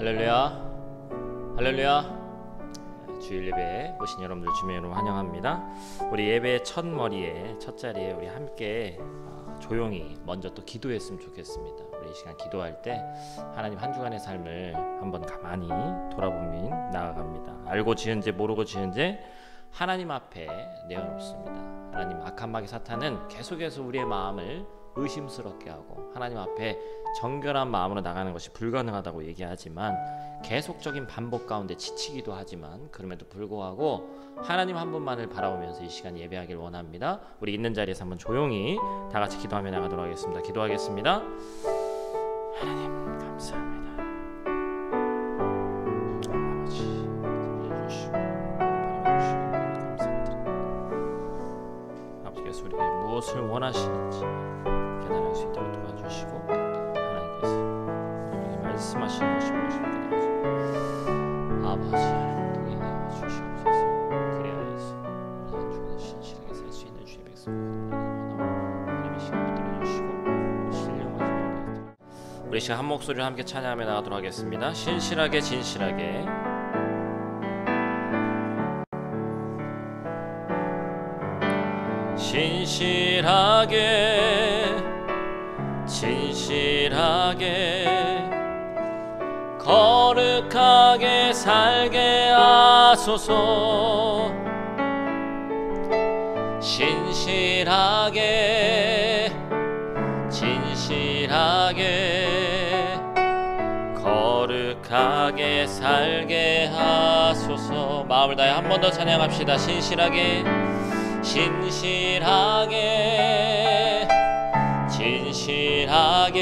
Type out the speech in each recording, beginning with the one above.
할렐루야, 할렐루야. 주일 예배에 오신 여러분들 주님 여러분 환영합니다. 우리 예배 첫 머리에 첫 자리에 우리 함께 조용히 먼저 또 기도했으면 좋겠습니다. 우리 이 시간 기도할 때 하나님 한 주간의 삶을 한번 가만히 돌아보며 나아갑니다. 알고 지은 죄 모르고 지은 죄 하나님 앞에 내어놓습니다. 하나님, 악한 마귀 사탄은 계속해서 우리의 마음을 의심스럽게 하고 하나님 앞에 정결한 마음으로 나가는 것이 불가능하다고 얘기하지만 계속적인 반복 가운데 지치기도 하지만 그럼에도 불구하고 하나님 한 분만을 바라보면서 이 시간 예배하길 원합니다. 우리 있는 자리에서 한번 조용히 다 같이 기도하며 나가도록 하겠습니다. 기도하겠습니다. 하나님 감사합니다. 아버지께서 우리에게 무엇을 원하시는지 깨달을 수 있도록 도와주시고 하나님께서 우리에게 말씀하시는 것이 무엇인지 아버지 통해 주시옵소서. 그리하여서 우리 한 주간 신실하게 살 수 있는 주의 백성들 하나님의 시간 붙들어 주시고 신령하지 말고 우리 시간 한 목소리로 함께 찬양하며 나가도록 하겠습니다. 신실하게 진실하게 신실하게 진실하게 거룩하게 살게 하소서. 신실하게 진실하게 거룩하게 살게 하소서. 마음을 다해 한 번 더 찬양합시다. 신실하게 진실하게 진실하게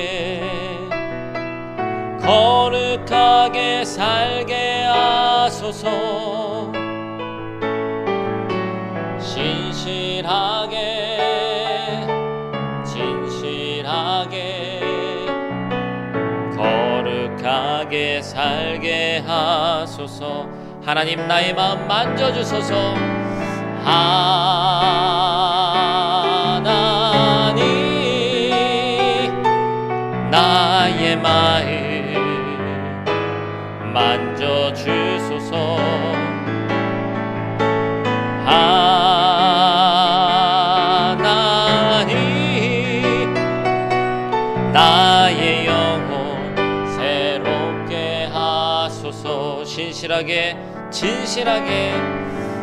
거룩하게 살게 하소서. 신실하게 진실하게 거룩하게 살게 하소서. 하나님 나의 마음 만져주소서. 하나님 나의 마음 만져주소서. 하나님 나의 영혼 새롭게 하소서. 신실하게 진실하게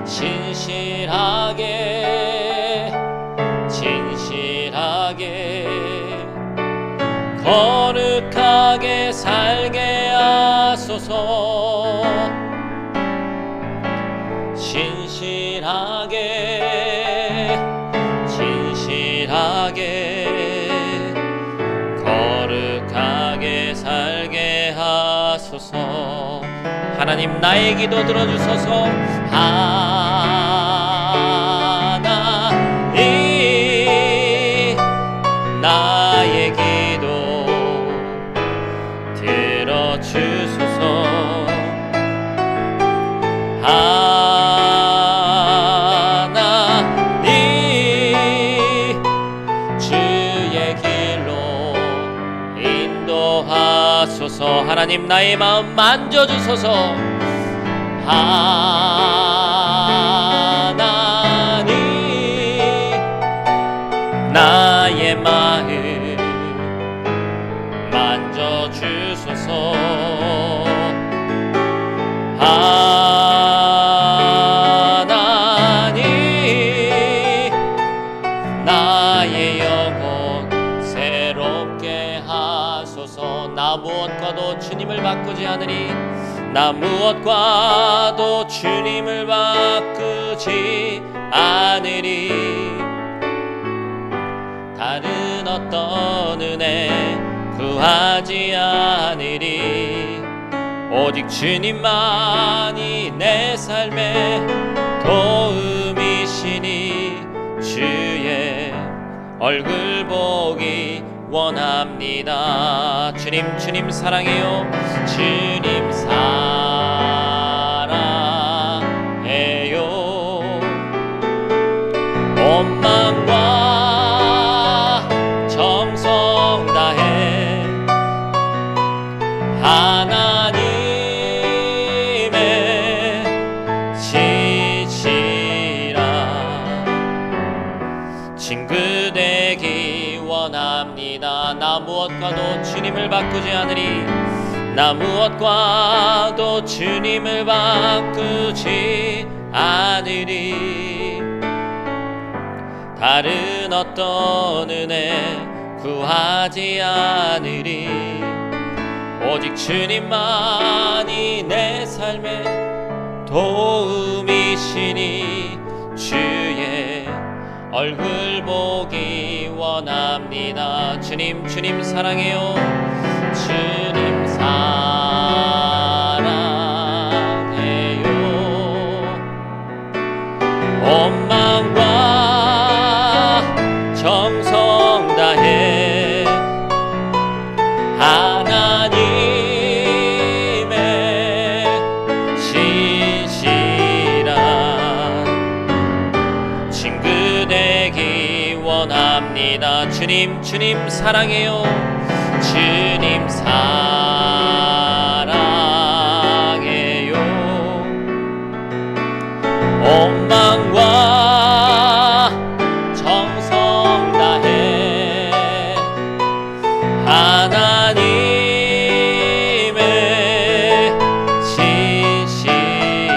신실하게 진실하게 거룩하게 살게 하소서. 신실하게 진실하게 거룩하게 살게 하소서. 하나님 나의 기도 들어주소서. 하나님 나의 기도 들어주소서. 하나님 주의 길로 인도하소서. 하나님 나의 마음 만져주소서. 하나님 나의 마음 만져주소서. 하나님 나의 영혼 새롭게 하소서. 나 무엇과도 주님을 바꾸지 않으리. 나 무엇과도 주님을 바꾸지 않으리. 다른 어떤 은혜 구하지 않으리. 오직 주님만이 내 삶의 도움이시니 주의 얼굴 보기 원합니다. 주님 주님 사랑해요. 주님 사랑해요. 온 마음과 정성 다해 하나님의 지시라 친구 되기 원합니다. 나 무엇과도 주님을 바꾸지 않으리. 나 무엇과도 주님을 바꾸지 않으리. 다른 어떤 은혜 구하지 않으리. 오직 주님만이 내 삶의 도움이시니 주의 얼굴 보기 원합니다. 주님 사랑해요. 주님 사랑해요. 온 마음과 정성 다해 하나님의 신실한 친구 되기 원합니다. 주님 사랑해요. 주님 사랑해요. 온 마음과 정성 다해 하나님의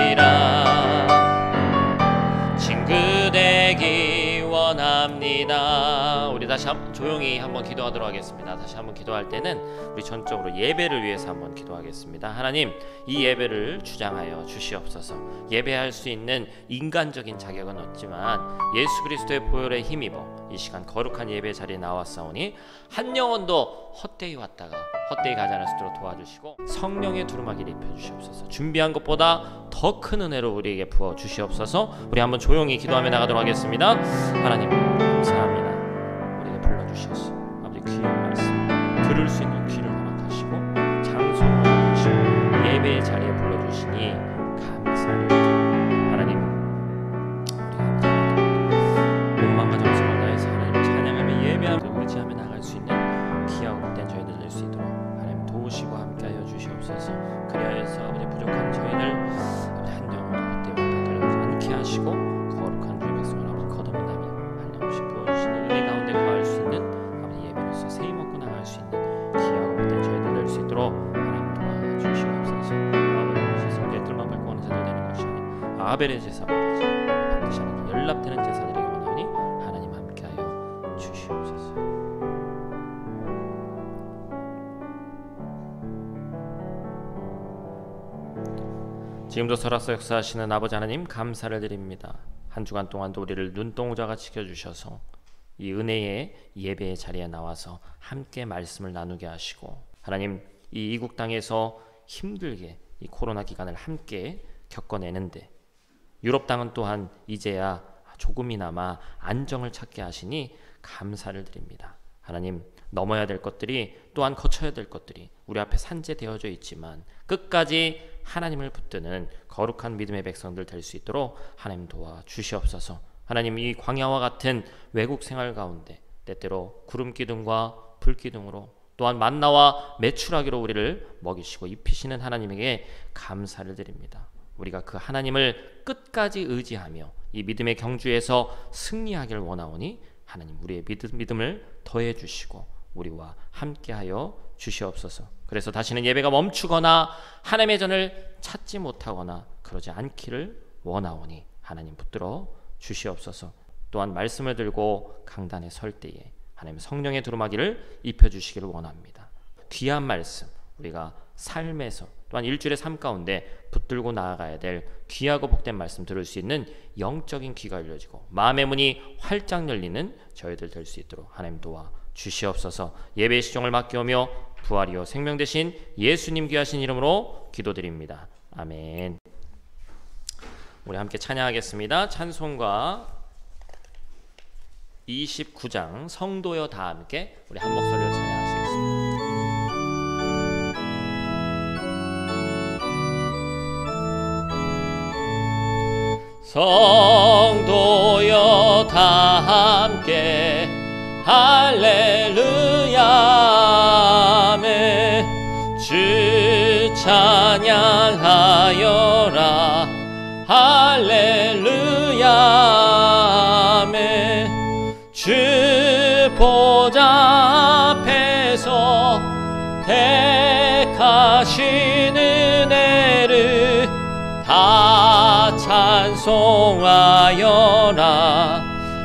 신실한 친구 되기 원합니다. 우리 다시 조용히 한번 기도하도록 하겠습니다. 다시 한번 기도할 때는 우리 전적으로 예배를 위해서 한번 기도하겠습니다. 하나님, 이 예배를 주장하여 주시옵소서. 예배할 수 있는 인간적인 자격은 없지만 예수 그리스도의 보혈에 힘입어 이 시간 거룩한 예배 자리에 나왔사오니 한 영혼도 헛되이 왔다가 헛되이 가지 않을 수 있도록 도와주시고 성령의 두루마기를 입혀주시옵소서. 준비한 것보다 더 큰 은혜로 우리에게 부어 주시옵소서. 우리 한번 조용히 기도하며 나가도록 하겠습니다. 하나님 감사합니다. 우리에게 불러주셔서 아버지 귀한 말씀 들을 수 있는 귀를 허락하시고 장소를 허락하시고 예배의 자리에 불러주시니 감사를 드립니다. 하나님, 우리 아버지 욕망과 정성을 다해서 하나님을 찬양하며 예배하며 의지하며 나갈 수 있는 귀하고 복된 저희들 될 수 있도록 하나님 도우시고 함께하여 주시옵소서. 그리하여서 아버지 부족한 저희들 아버지 한 영혼도 헛되이 왔다 들려오지 않게 하시고 거룩한 주의 백성을 아버지 거듭나며 한량없이 부어주시는 은혜 가운데 거할 수 있는 아버지 예배로서 세임 얻고 나갈 수 있는 귀하고 복된 저희들 될 수 있도록 하나님 도와주시옵소서. 아버지 성제들만 밟고 오는 자들 되는 것이 아닌 아벨의 제사와 같이 반드시 하나님 연락되는 제사들에게 원하오니 하나님 함께하여 주시옵소서. 지금도 설아서 역사하시는 아버지 하나님 감사를 드립니다. 한 주간 동안도 우리를 눈동자가 지켜주셔서 이 은혜의 예배의 자리에 나와서 함께 말씀을 나누게 하시고 하나님 이 이국 땅에서 힘들게 이 코로나 기간을 함께 겪어내는데 유럽 땅은 또한 이제야 조금이나마 안정을 찾게 하시니 감사를 드립니다. 하나님 넘어야 될 것들이 또한 거쳐야 될 것들이 우리 앞에 산재되어져 있지만 끝까지 하나님을 붙드는 거룩한 믿음의 백성들 될 수 있도록 하나님 도와주시옵소서. 하나님 이 광야와 같은 외국 생활 가운데 때때로 구름 기둥과 불 기둥으로 또한 만나와 메추라기로 우리를 먹이시고 입히시는 하나님에게 감사를 드립니다. 우리가 그 하나님을 끝까지 의지하며 이 믿음의 경주에서 승리하기를 원하오니 하나님 우리의 믿음을 더해 주시고 우리와 함께하여 주시옵소서. 그래서 다시는 예배가 멈추거나 하나님의 전을 찾지 못하거나 그러지 않기를 원하오니 하나님 붙들어 주시옵소서. 또한 말씀을 들고 강단에 설 때에 하나님 성령의 두루마기를 입혀주시기를 원합니다. 귀한 말씀 우리가 삶에서 또한 일주일의 삶 가운데 붙들고 나아가야 될 귀하고 복된 말씀 들을 수 있는 영적인 귀가 열려지고 마음의 문이 활짝 열리는 저희들 될 수 있도록 하나님 도와 주시옵소서. 예배의 시종을 맡겨오며 부활이요 생명 되신 예수님 귀하신 이름으로 기도드립니다. 아멘. 우리 함께 찬양하겠습니다. 찬송가 29장 성도여 다 함께 우리 한 목소리로 찬양하시겠습니다. 성도여 다 함께 할렐루야 아멘. 주 찬양하여라 할렐루야 아멘. 주 보좌 앞에서 택하신 은혜를 다 찬송하여라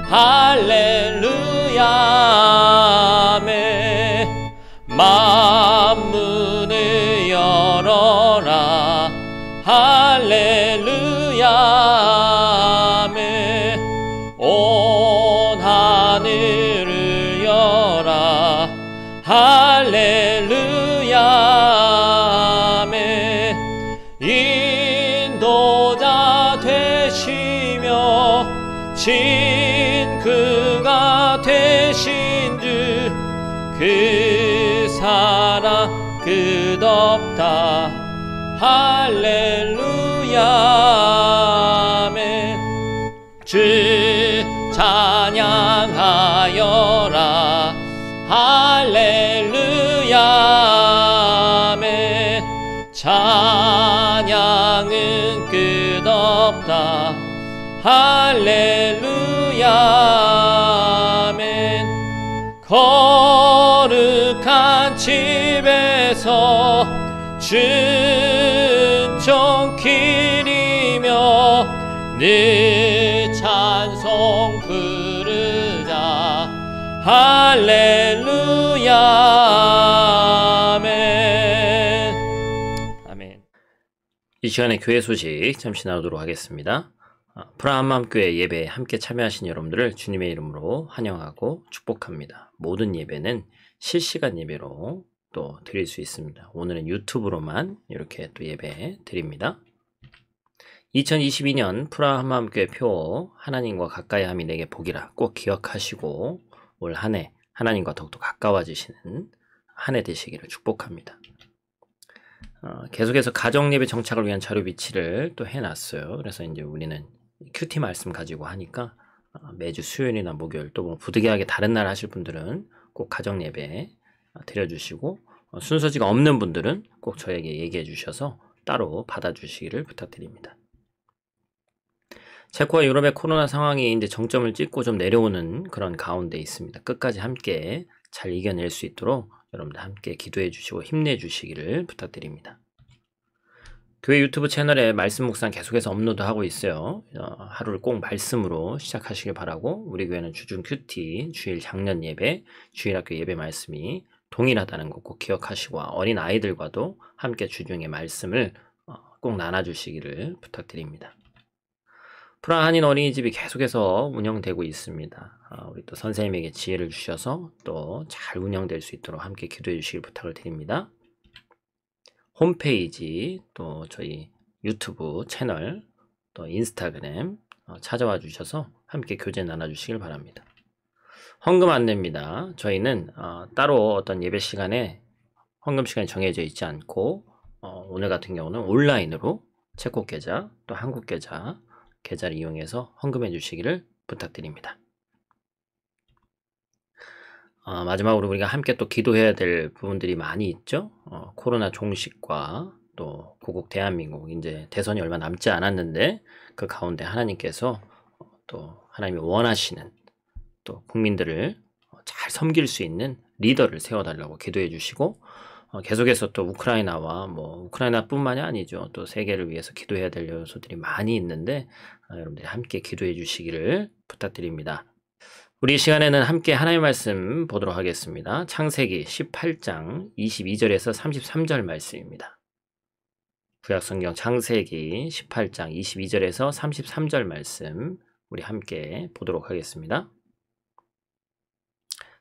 할렐루야 아멘. 할렐루야 아멘. 인도자 되시며 진그가 되신 주 그 사랑 끝없다. 할렐루야 아멘. 주 찬양하여라. 할렐루야 아멘. 찬양은 끝없다. 할렐루야 아멘. 거룩한 집에서 준종 기리며 늘 찬송 부르자. 할렐루야 아멘. 아멘. 이 시간에 교회 소식 잠시 나누도록 하겠습니다. 프라한마음교회 예배에 함께 참여하신 여러분들을 주님의 이름으로 환영하고 축복합니다. 모든 예배는 실시간 예배로 또 드릴 수 있습니다. 오늘은 유튜브로만 이렇게 또 예배 드립니다. 2022년 프라한마음교회 표 하나님과 가까이 함이 내게 복이라 꼭 기억하시고 올 한 해 하나님과 더욱더 가까워지시는 한 해 되시기를 축복합니다. 계속해서 가정예배 정착을 위한 자료 비치를 또 해놨어요. 그래서 이제 우리는 큐티 말씀 가지고 하니까 매주 수요일이나 목요일 또 뭐 부득이하게 다른 날 하실 분들은 꼭 가정예배 드려주시고 순서지가 없는 분들은 꼭 저에게 얘기해 주셔서 따로 받아주시기를 부탁드립니다. 체코와 유럽의 코로나 상황이 이제 정점을 찍고 좀 내려오는 그런 가운데 있습니다. 끝까지 함께 잘 이겨낼 수 있도록 여러분들 함께 기도해 주시고 힘내 주시기를 부탁드립니다. 교회 유튜브 채널에 말씀 묵상 계속해서 업로드하고 있어요. 하루를 꼭 말씀으로 시작하시길 바라고, 우리 교회는 주중 큐티, 주일 작년 예배, 주일학교 예배 말씀이 동일하다는 거 꼭 기억하시고 어린 아이들과도 함께 주중의 말씀을 꼭 나눠주시기를 부탁드립니다. 프라한인 어린이집이 계속해서 운영되고 있습니다. 우리 또 선생님에게 지혜를 주셔서 또 잘 운영될 수 있도록 함께 기도해 주시길 부탁을 드립니다. 홈페이지, 또 저희 유튜브 채널, 또 인스타그램 찾아와 주셔서 함께 교제 나눠주시길 바랍니다. 헌금 안내입니다. 저희는 따로 어떤 예배 시간에 헌금 시간이 정해져 있지 않고 오늘 같은 경우는 온라인으로 체코 계좌 또 한국 계좌를 이용해서 헌금해 주시기를 부탁드립니다. 마지막으로 우리가 함께 또 기도해야 될 부분들이 많이 있죠. 코로나 종식과 또 고국 대한민국, 이제 대선이 얼마 남지 않았는데 그 가운데 하나님께서 또 하나님이 원하시는 또 국민들을 잘 섬길 수 있는 리더를 세워달라고 기도해 주시고, 계속해서 또 우크라이나와 우크라이나뿐만이 아니죠. 또 세계를 위해서 기도해야 될 요소들이 많이 있는데 여러분들이 함께 기도해 주시기를 부탁드립니다. 우리 시간에는 함께 하나님의 말씀 보도록 하겠습니다. 창세기 18장 22절에서 33절 말씀입니다. 구약성경 창세기 18장 22절에서 33절 말씀 우리 함께 보도록 하겠습니다.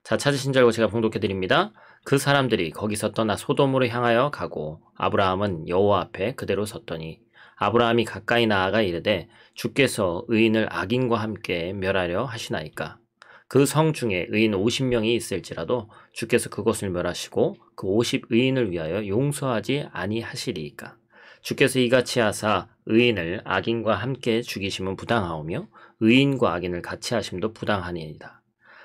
자, 찾으신 줄 알고 제가 봉독해 드립니다. 그 사람들이 거기서 떠나 소돔으로 향하여 가고 아브라함은 여호와 앞에 그대로 섰더니 아브라함이 가까이 나아가 이르되 주께서 의인을 악인과 함께 멸하려 하시나이까. 그 성 중에 의인 50명이 있을지라도 주께서 그것을 멸하시고 그 50의인을 위하여 용서하지 아니하시리이까. 주께서 이같이 하사 의인을 악인과 함께 죽이심은 부당하오며 의인과 악인을 같이 하심도 부당하니이다.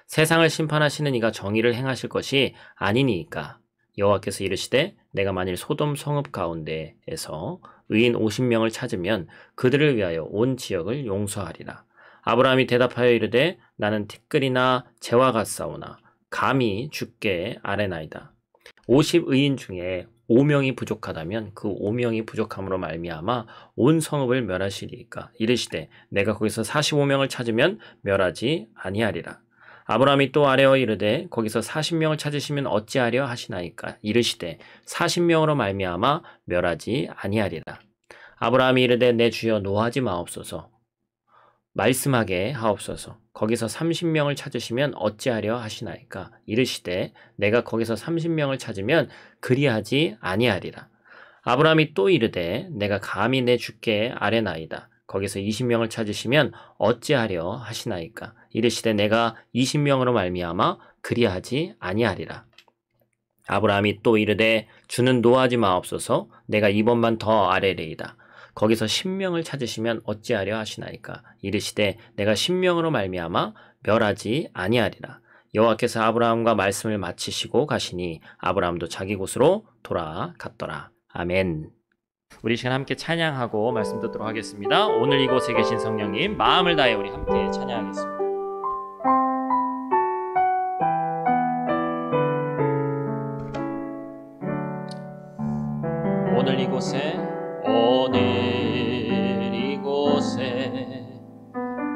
세상을 심판하시는 이가 정의를 행하실 것이 아니니이까. 여호와께서 이르시되 내가 만일 소돔 성읍 가운데에서 의인 50명을 찾으면 그들을 위하여 온 지역을 용서하리라. 아브라함이 대답하여 이르되 나는 티끌이나 재와 같사오나 감히 주께 아뢰나이다. 50의인 중에 5명이 부족하다면 그 5명이 부족함으로 말미암아 온 성읍을 멸하시리이까. 이르시되 내가 거기서 45명을 찾으면 멸하지 아니하리라. 아브라함이 또 아뢰어 이르되 거기서 40명을 찾으시면 어찌하려 하시나이까. 이르시되 40명으로 말미암아 멸하지 아니하리라. 아브라함이 이르되 내 주여 노하지 마옵소서. 말씀하게 하옵소서. 거기서 30명을 찾으시면 어찌하려 하시나이까. 이르시되 내가 거기서 30명을 찾으면 그리하지 아니하리라. 아브라함이 또 이르되 내가 감히 내 주께 아뢰나이다. 거기서 20명을 찾으시면 어찌하려 하시나이까. 이르시되 내가 20명으로 말미암아 그리하지 아니하리라. 아브라함이 또 이르되 주는 노하지 마옵소서. 내가 이번만 더 아뢰리이다. 거기서 10명을 찾으시면 어찌하려 하시나이까. 이르시되 내가 10명으로 말미암아 멸하지 아니하리라. 여호와께서 아브라함과 말씀을 마치시고 가시니 아브라함도 자기 곳으로 돌아갔더라. 아멘. 우리 시간 함께 찬양하고 말씀 듣도록 하겠습니다. 오늘 이곳에 계신 성령님, 마음을 다해 우리 함께 찬양하겠습니다. 오늘 이곳에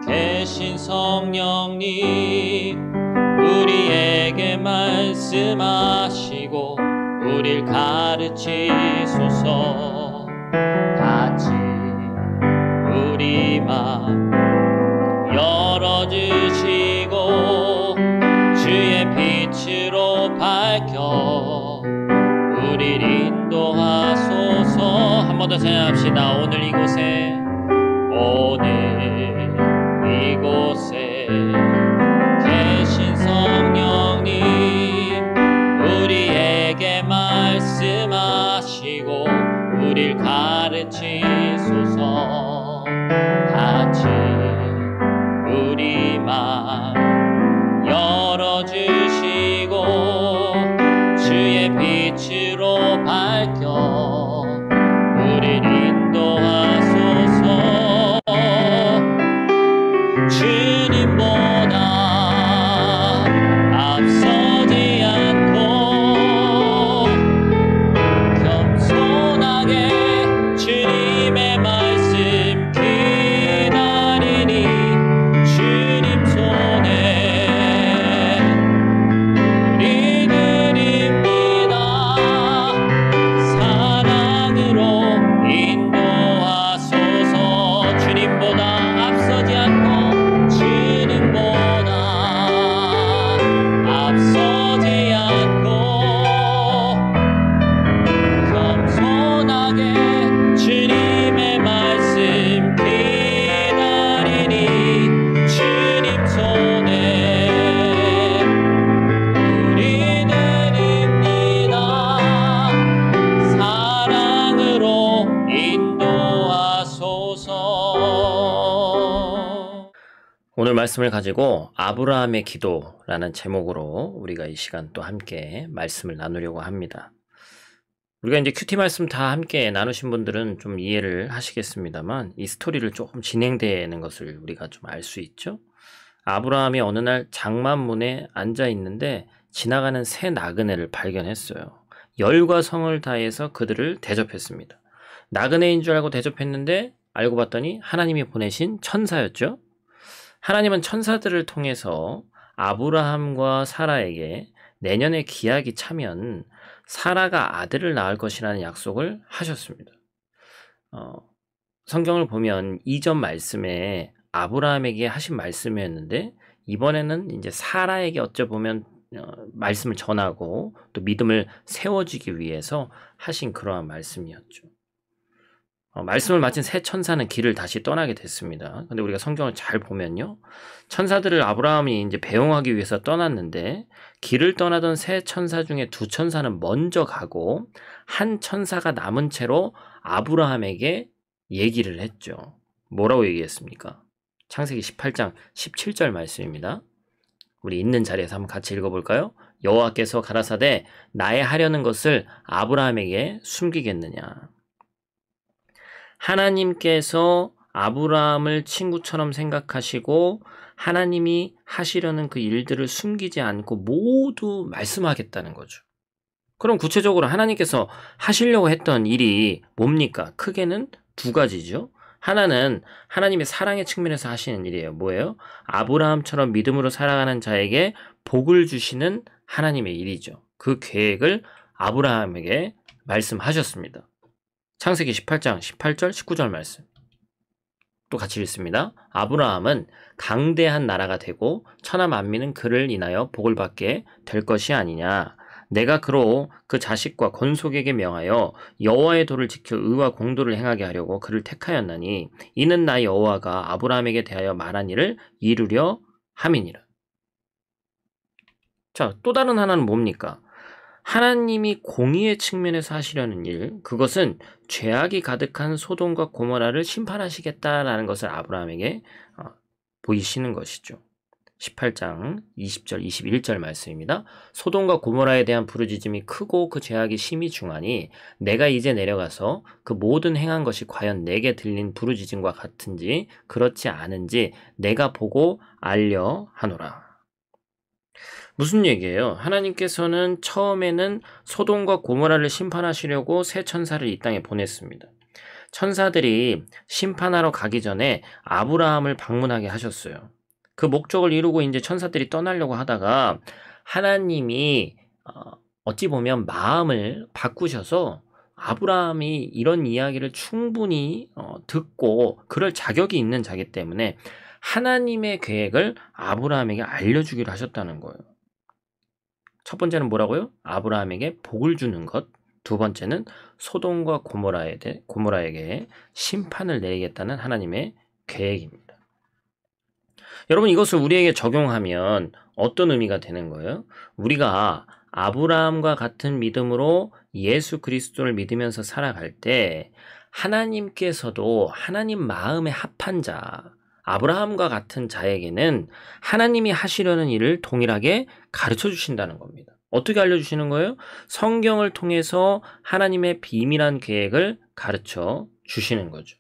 계신 성령님, 우리에게 말씀하시고 우릴 가르치소서. 같이 우리 맘 열어주시고 주의 빛으로 밝혀 우릴 인도하소서. 한 번 더 찬양합시다. 오늘 이곳에 계신 성령님, 우리에게 말씀하시고 우릴 가르치소서. 같이 우리 맘 열어주시고 주의 빛으로 밝혀 우릴 인도하소서. 주님보다 앞서지 않고 겸손하게 주님의 말씀 기다리니 주님 손에 우리 드립니다. 사랑으로 인도하소서. 주님보다 앞서지 않고 오늘 말씀을 가지고 아브라함의 기도라는 제목으로 우리가 이 시간 또 함께 말씀을 나누려고 합니다. 우리가 이제 큐티 말씀 다 함께 나누신 분들은 좀 이해를 하시겠습니다만 이 스토리를 조금 진행되는 것을 우리가 좀 알 수 있죠. 아브라함이 어느 날 장만문에 앉아 있는데 지나가는 새 나그네를 발견했어요. 열과 성을 다해서 그들을 대접했습니다. 나그네인 줄 알고 대접했는데 알고 봤더니 하나님이 보내신 천사였죠. 하나님은 천사들을 통해서 아브라함과 사라에게 내년에 기약이 차면 사라가 아들을 낳을 것이라는 약속을 하셨습니다. 성경을 보면 이전 말씀에 아브라함에게 하신 말씀이었는데 이번에는 이제 사라에게 어찌 보면 말씀을 전하고 또 믿음을 세워주기 위해서 하신 그러한 말씀이었죠. 말씀을 마친 새 천사는 길을 다시 떠나게 됐습니다. 근데 우리가 성경을 잘 보면요. 천사들을 아브라함이 이제 배웅하기 위해서 떠났는데 길을 떠나던 새 천사 중에 두 천사는 먼저 가고 한 천사가 남은 채로 아브라함에게 얘기를 했죠. 뭐라고 얘기했습니까? 창세기 18장 17절 말씀입니다. 우리 있는 자리에서 한번 같이 읽어볼까요? 여호와께서 가라사대 나의 하려는 것을 아브라함에게 숨기겠느냐. 하나님께서 아브라함을 친구처럼 생각하시고 하나님이 하시려는 그 일들을 숨기지 않고 모두 말씀하겠다는 거죠. 그럼 구체적으로 하나님께서 하시려고 했던 일이 뭡니까? 크게는 두 가지죠. 하나는 하나님의 사랑의 측면에서 하시는 일이에요. 뭐예요? 아브라함처럼 믿음으로 살아가는 자에게 복을 주시는 하나님의 일이죠. 그 계획을 아브라함에게 말씀하셨습니다. 창세기 18장 18절 19절 말씀. 또 같이 읽습니다. 아브라함은 강대한 나라가 되고 천하 만민은 그를 인하여 복을 받게 될 것이 아니냐. 내가 그로 그 자식과 건속에게 명하여 여호와의 도를 지켜 의와 공도를 행하게 하려고 그를 택하였나니 이는 나 여호와가 아브라함에게 대하여 말한 일을 이루려 함이니라. 자, 또 다른 하나는 뭡니까? 하나님이 공의의 측면에서 하시려는 일, 그것은 죄악이 가득한 소돔과 고모라를 심판하시겠다라는 것을 아브라함에게 보이시는 것이죠. 18장 20절 21절 말씀입니다. 소돔과 고모라에 대한 부르짖음이 크고 그 죄악이 심히 중하니 내가 이제 내려가서 그 모든 행한 것이 과연 내게 들린 부르짖음과 같은지 그렇지 않은지 내가 보고 알려 하노라. 무슨 얘기예요? 하나님께서는 처음에는 소돔과 고모라를 심판하시려고 새 천사를 이 땅에 보냈습니다. 천사들이 심판하러 가기 전에 아브라함을 방문하게 하셨어요. 그 목적을 이루고 이제 천사들이 떠나려고 하다가 하나님이 어찌 보면 마음을 바꾸셔서 아브라함이 이런 이야기를 충분히 듣고 그럴 자격이 있는 자기 때문에 하나님의 계획을 아브라함에게 알려주기로 하셨다는 거예요. 첫 번째는 뭐라고요? 아브라함에게 복을 주는 것. 두 번째는 소돔과 고모라에게 심판을 내리겠다는 하나님의 계획입니다. 여러분, 이것을 우리에게 적용하면 어떤 의미가 되는 거예요? 우리가 아브라함과 같은 믿음으로 예수 그리스도를 믿으면서 살아갈 때 하나님께서도 하나님 마음에 합한 자, 아브라함과 같은 자에게는 하나님이 하시려는 일을 동일하게 가르쳐 주신다는 겁니다. 어떻게 알려주시는 거예요? 성경을 통해서 하나님의 비밀한 계획을 가르쳐 주시는 거죠.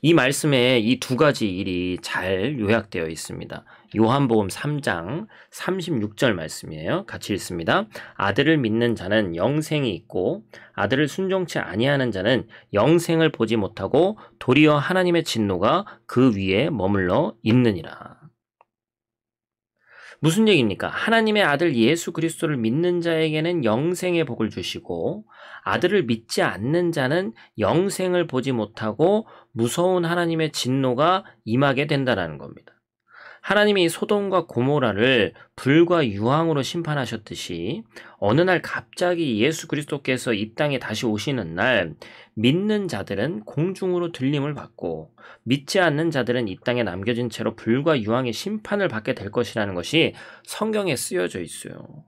이 말씀에 이 두 가지 일이 잘 요약되어 있습니다. 요한복음 3장 36절 말씀이에요. 같이 읽습니다. 아들을 믿는 자는 영생이 있고 아들을 순종치 아니하는 자는 영생을 보지 못하고 도리어 하나님의 진노가 그 위에 머물러 있느니라. 무슨 얘기입니까? 하나님의 아들 예수 그리스도를 믿는 자에게는 영생의 복을 주시고 아들을 믿지 않는 자는 영생을 보지 못하고 무서운 하나님의 진노가 임하게 된다는 겁니다. 하나님이 소돔과 고모라를 불과 유황으로 심판하셨듯이 어느 날 갑자기 예수 그리스도께서 이 땅에 다시 오시는 날 믿는 자들은 공중으로 들림을 받고 믿지 않는 자들은 이 땅에 남겨진 채로 불과 유황의 심판을 받게 될 것이라는 것이 성경에 쓰여져 있어요.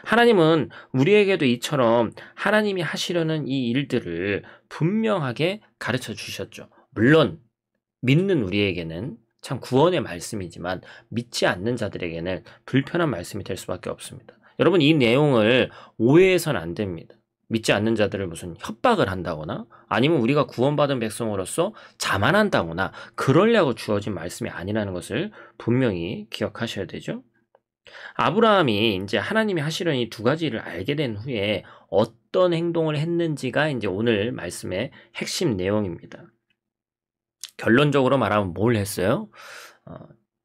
하나님은 우리에게도 이처럼 하나님이 하시려는 이 일들을 분명하게 가르쳐 주셨죠. 물론 믿는 우리에게는 참 구원의 말씀이지만 믿지 않는 자들에게는 불편한 말씀이 될 수밖에 없습니다. 여러분, 이 내용을 오해해서는 안 됩니다. 믿지 않는 자들을 무슨 협박을 한다거나 아니면 우리가 구원받은 백성으로서 자만한다거나 그러려고 주어진 말씀이 아니라는 것을 분명히 기억하셔야 되죠. 아브라함이 이제 하나님이 하시려는 이 두 가지를 알게 된 후에 어떤 행동을 했는지가 이제 오늘 말씀의 핵심 내용입니다. 결론적으로 말하면 뭘 했어요?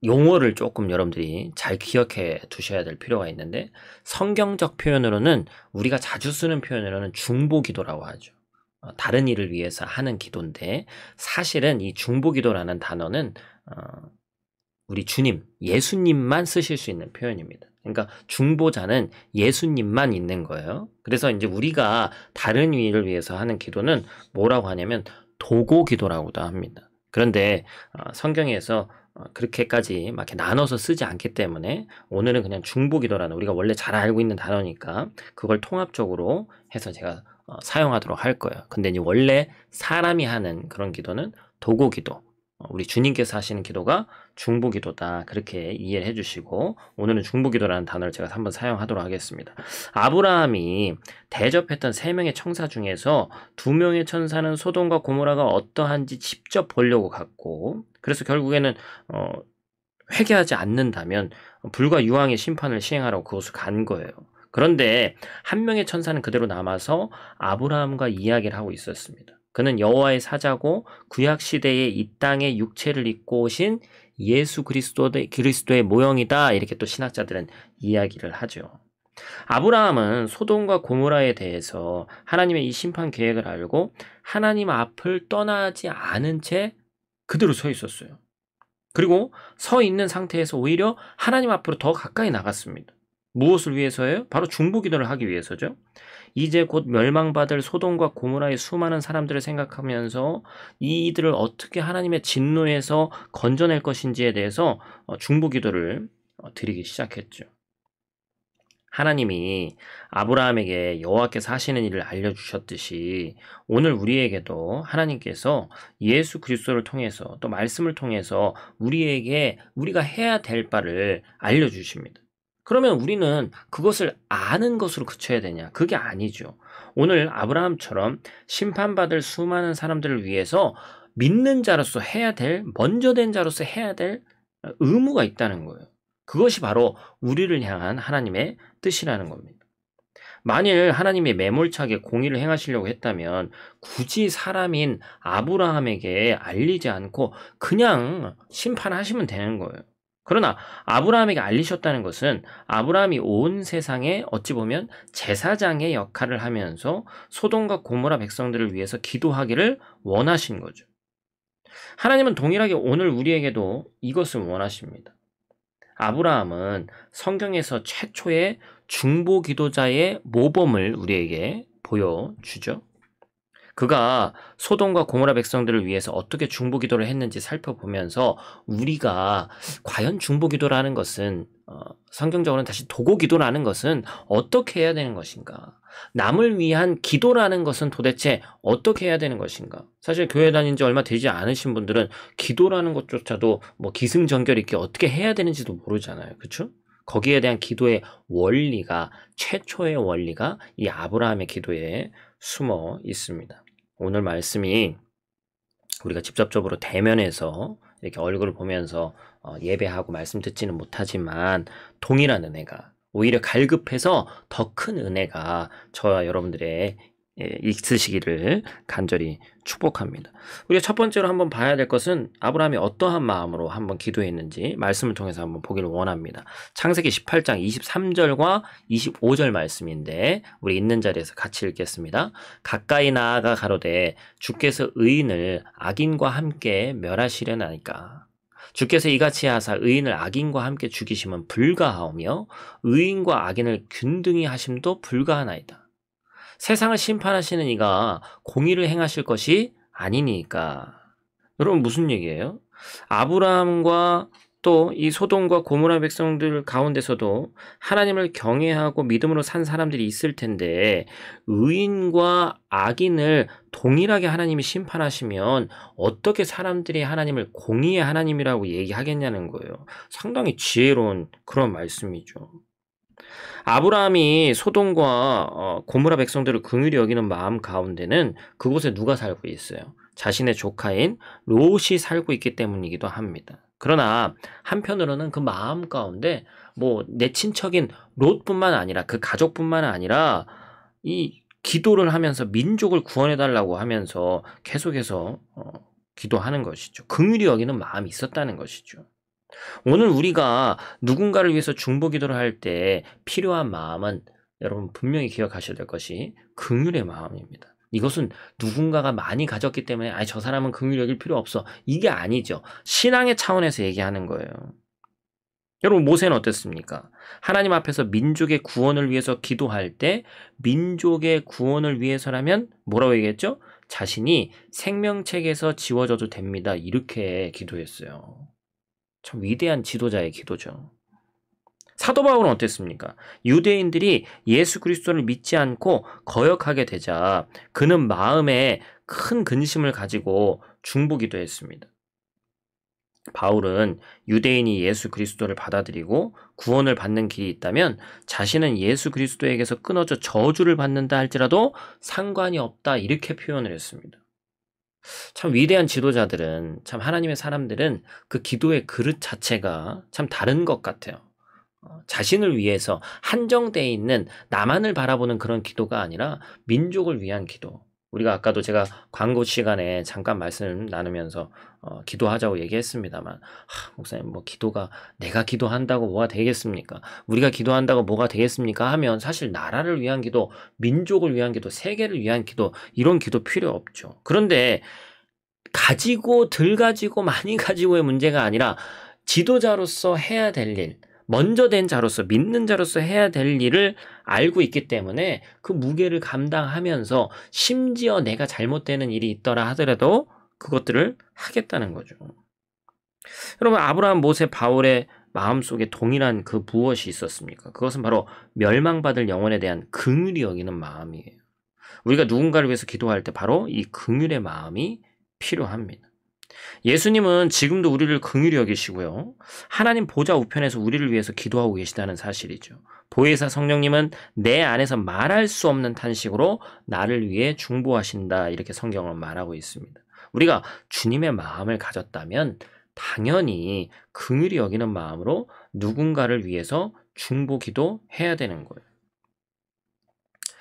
용어를 조금 여러분들이 잘 기억해 두셔야 될 필요가 있는데 성경적 표현으로는 우리가 자주 쓰는 표현으로는 중보기도라고 하죠. 다른 일을 위해서 하는 기도인데 사실은 이 중보기도라는 단어는 우리 주님, 예수님만 쓰실 수 있는 표현입니다. 그러니까 중보자는 예수님만 있는 거예요. 그래서 이제 우리가 다른 일을 위해서 하는 기도는 뭐라고 하냐면 도고기도라고도 합니다. 그런데 성경에서 그렇게까지 막 이렇게 나눠서 쓰지 않기 때문에 오늘은 그냥 중보기도라는 우리가 원래 잘 알고 있는 단어니까 그걸 통합적으로 해서 제가 사용하도록 할 거예요. 근데 이제 원래 사람이 하는 그런 기도는 도고기도, 우리 주님께서 하시는 기도가 중보기도다, 그렇게 이해를 해주시고 오늘은 중보기도라는 단어를 제가 한번 사용하도록 하겠습니다. 아브라함이 대접했던 3명의 천사 중에서 2명의 천사는 소돔과 고모라가 어떠한지 직접 보려고 갔고 그래서 결국에는 회개하지 않는다면 불과 유황의 심판을 시행하라고 그곳을 간 거예요. 그런데 한 명의 천사는 그대로 남아서 아브라함과 이야기를 하고 있었습니다. 그는 여호와의 사자고 구약 시대에 이 땅에 육체를 입고 오신 예수 그리스도의 모형이다, 이렇게 또 신학자들은 이야기를 하죠. 아브라함은 소돔과 고모라에 대해서 하나님의 이 심판 계획을 알고 하나님 앞을 떠나지 않은 채 그대로 서 있었어요. 그리고 서 있는 상태에서 오히려 하나님 앞으로 더 가까이 나갔습니다. 무엇을 위해서예요? 바로 중보기도를 하기 위해서죠. 이제 곧 멸망받을 소돔과 고모라의 수많은 사람들을 생각하면서 이들을 어떻게 하나님의 진노에서 건져낼 것인지에 대해서 중보기도를 드리기 시작했죠. 하나님이 아브라함에게 여호와께서 하시는 일을 알려주셨듯이 오늘 우리에게도 하나님께서 예수 그리스도를 통해서 또 말씀을 통해서 우리에게 우리가 해야 될 바를 알려주십니다. 그러면 우리는 그것을 아는 것으로 그쳐야 되냐? 그게 아니죠. 오늘 아브라함처럼 심판받을 수많은 사람들을 위해서 믿는 자로서 해야 될, 먼저 된 자로서 해야 될 의무가 있다는 거예요. 그것이 바로 우리를 향한 하나님의 뜻이라는 겁니다. 만일 하나님이 매몰차게 공의를 행하시려고 했다면 굳이 사람인 아브라함에게 알리지 않고 그냥 심판하시면 되는 거예요. 그러나 아브라함에게 알리셨다는 것은 아브라함이 온 세상에 어찌 보면 제사장의 역할을 하면서 소돔과 고모라 백성들을 위해서 기도하기를 원하신 거죠. 하나님은 동일하게 오늘 우리에게도 이것을 원하십니다. 아브라함은 성경에서 최초의 중보 기도자의 모범을 우리에게 보여주죠. 그가 소돔과 고모라 백성들을 위해서 어떻게 중보 기도를 했는지 살펴보면서 우리가 과연 중보 기도라는 것은 성경적으로는 다시 도고 기도라는 것은 어떻게 해야 되는 것인가? 남을 위한 기도라는 것은 도대체 어떻게 해야 되는 것인가? 사실 교회 다닌 지 얼마 되지 않으신 분들은 기도라는 것조차도 뭐 기승전결 있게 어떻게 해야 되는지도 모르잖아요. 그렇죠? 거기에 대한 기도의 원리가 최초의 원리가 이 아브라함의 기도에 숨어 있습니다. 오늘 말씀이 우리가 직접적으로 대면해서 이렇게 얼굴을 보면서 예배하고 말씀 듣지는 못하지만 동일한 은혜가 오히려 갈급해서 더 큰 은혜가 저와 여러분들의 있으시기를 간절히 축복합니다. 우리가 첫 번째로 한번 봐야 될 것은 아브라함이 어떠한 마음으로 한번 기도했는지 말씀을 통해서 한번 보기를 원합니다. 창세기 18장 23절과 25절 말씀인데 우리 있는 자리에서 같이 읽겠습니다. 가까이 나아가 가로되 주께서 의인을 악인과 함께 멸하시려나이까. 주께서 이같이 하사 의인을 악인과 함께 죽이심은 불가하오며 의인과 악인을 균등히 하심도 불가하나이다. 세상을 심판하시는 이가 공의를 행하실 것이 아니니까. 여러분 무슨 얘기예요? 아브라함과 또 이 소돔과 고모라 백성들 가운데서도 하나님을 경외하고 믿음으로 산 사람들이 있을 텐데 의인과 악인을 동일하게 하나님이 심판하시면 어떻게 사람들이 하나님을 공의의 하나님이라고 얘기하겠냐는 거예요. 상당히 지혜로운 그런 말씀이죠. 아브라함이 소돔과 고모라 백성들을 긍휼히 여기는 마음 가운데는 그곳에 누가 살고 있어요? 자신의 조카인 롯이 살고 있기 때문이기도 합니다. 그러나 한편으로는 그 마음 가운데 뭐 내 친척인 롯뿐만 아니라 그 가족뿐만 아니라 이 기도를 하면서 민족을 구원해달라고 하면서 계속해서 기도하는 것이죠. 긍휼히 여기는 마음이 있었다는 것이죠. 오늘 우리가 누군가를 위해서 중보 기도를 할 때 필요한 마음은 여러분 분명히 기억하셔야 될 것이 긍휼의 마음입니다. 이것은 누군가가 많이 가졌기 때문에 저 사람은 긍휼히 여길 필요 없어. 이게 아니죠. 신앙의 차원에서 얘기하는 거예요. 여러분 모세는 어땠습니까? 하나님 앞에서 민족의 구원을 위해서 기도할 때 민족의 구원을 위해서라면 뭐라고 얘기했죠? 자신이 생명책에서 지워져도 됩니다. 이렇게 기도했어요. 참 위대한 지도자의 기도죠. 사도 바울은 어땠습니까? 유대인들이 예수 그리스도를 믿지 않고 거역하게 되자 그는 마음에 큰 근심을 가지고 중보기도했습니다. 바울은 유대인이 예수 그리스도를 받아들이고 구원을 받는 길이 있다면 자신은 예수 그리스도에게서 끊어져 저주를 받는다 할지라도 상관이 없다 이렇게 표현을 했습니다. 참 위대한 지도자들은 참 하나님의 사람들은 그 기도의 그릇 자체가 참 다른 것 같아요. 자신을 위해서 한정되어 있는 나만을 바라보는 그런 기도가 아니라 민족을 위한 기도. 우리가 아까도 제가 광고 시간에 잠깐 말씀 나누면서 기도하자고 얘기했습니다만 목사님 뭐 기도가 내가 기도한다고 뭐가 되겠습니까? 우리가 기도한다고 뭐가 되겠습니까? 하면 사실 나라를 위한 기도, 민족을 위한 기도, 세계를 위한 기도 이런 기도 필요 없죠. 그런데 가지고 덜 가지고 많이 가지고의 문제가 아니라 지도자로서 해야 될 일, 먼저 된 자로서 믿는 자로서 해야 될 일을 알고 있기 때문에 그 무게를 감당하면서 심지어 내가 잘못되는 일이 있더라 하더라도 그것들을 하겠다는 거죠. 여러분 아브라함, 모세, 바울의 마음속에 동일한 그 무엇이 있었습니까? 그것은 바로 멸망받을 영혼에 대한 긍휼히 여기는 마음이에요. 우리가 누군가를 위해서 기도할 때 바로 이 긍휼의 마음이 필요합니다. 예수님은 지금도 우리를 긍휼히 여기시고요. 하나님 보좌 우편에서 우리를 위해서 기도하고 계시다는 사실이죠. 보혜사 성령님은 내 안에서 말할 수 없는 탄식으로 나를 위해 중보하신다. 이렇게 성경은 말하고 있습니다. 우리가 주님의 마음을 가졌다면 당연히 긍휼히 여기는 마음으로 누군가를 위해서 중보 기도해야 되는 거예요.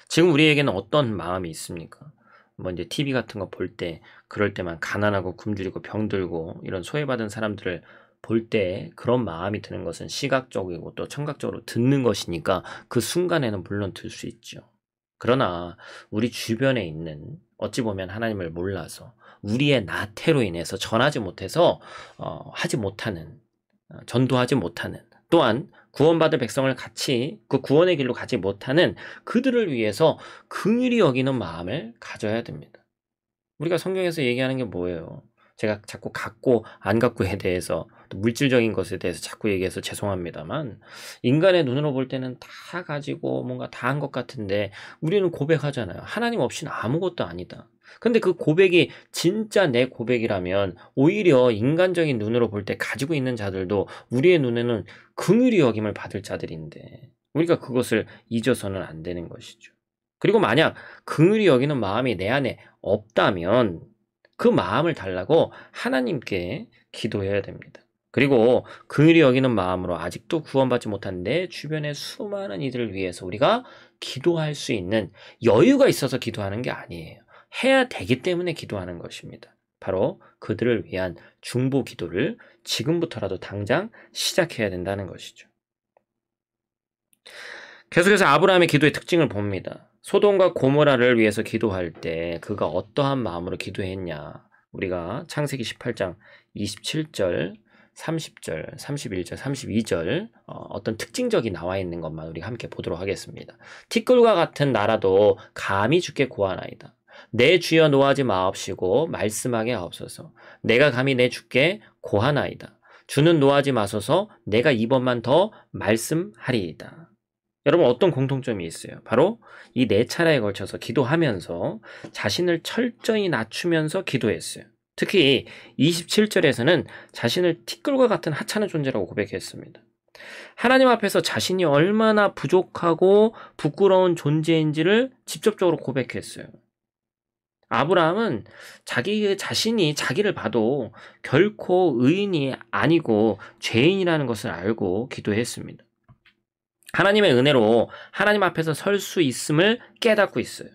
지금 우리에게는 어떤 마음이 있습니까? 뭐 이제 TV 같은 거 볼 때 그럴 때만 가난하고 굶주리고 병들고 이런 소외받은 사람들을 볼 때 그런 마음이 드는 것은 시각적이고 또 청각적으로 듣는 것이니까 그 순간에는 물론 들 수 있죠. 그러나 우리 주변에 있는 어찌 보면 하나님을 몰라서 우리의 나태로 인해서 전하지 못해서 하지 못하는 전도하지 못하는 또한 구원받을 백성을 같이 그 구원의 길로 가지 못하는 그들을 위해서 긍휼히 여기는 마음을 가져야 됩니다. 우리가 성경에서 얘기하는 게 뭐예요? 제가 자꾸 갖고 안 갖고에 대해서 또 물질적인 것에 대해서 자꾸 얘기해서 죄송합니다만 인간의 눈으로 볼 때는 다 가지고 뭔가 다 한 것 같은데 우리는 고백하잖아요. 하나님 없이는 아무것도 아니다. 근데 그 고백이 진짜 내 고백이라면 오히려 인간적인 눈으로 볼 때 가지고 있는 자들도 우리의 눈에는 긍휼히 여김을 받을 자들인데 우리가 그것을 잊어서는 안 되는 것이죠. 그리고 만약 긍휼히 여기는 마음이 내 안에 없다면 그 마음을 달라고 하나님께 기도해야 됩니다. 그리고 긍휼히 여기는 마음으로 아직도 구원받지 못한 내 주변의 수많은 이들을 위해서 우리가 기도할 수 있는 여유가 있어서 기도하는 게 아니에요. 해야 되기 때문에 기도하는 것입니다. 바로 그들을 위한 중보 기도를 지금부터라도 당장 시작해야 된다는 것이죠. 계속해서 아브라함의 기도의 특징을 봅니다. 소돔과 고모라를 위해서 기도할 때 그가 어떠한 마음으로 기도했냐. 우리가 창세기 18장 27절, 30절, 31절, 32절 어떤 특징적이 나와 있는 것만 우리 함께 보도록 하겠습니다. 티끌과 같은 나라도 감히 주께 고하나이다. 내 주여 노하지 마옵시고 말씀하게 하옵소서. 내가 감히 내 주께 고하나이다. 주는 노하지 마소서. 내가 이번만 더 말씀하리이다. 여러분 어떤 공통점이 있어요? 바로 이 네 차례에 걸쳐서 기도하면서 자신을 철저히 낮추면서 기도했어요. 특히 27절에서는 자신을 티끌과 같은 하찮은 존재라고 고백했습니다. 하나님 앞에서 자신이 얼마나 부족하고 부끄러운 존재인지를 직접적으로 고백했어요. 아브라함은 자기 자신이 자기를 봐도 결코 의인이 아니고 죄인이라는 것을 알고 기도했습니다. 하나님의 은혜로 하나님 앞에서 설 수 있음을 깨닫고 있어요.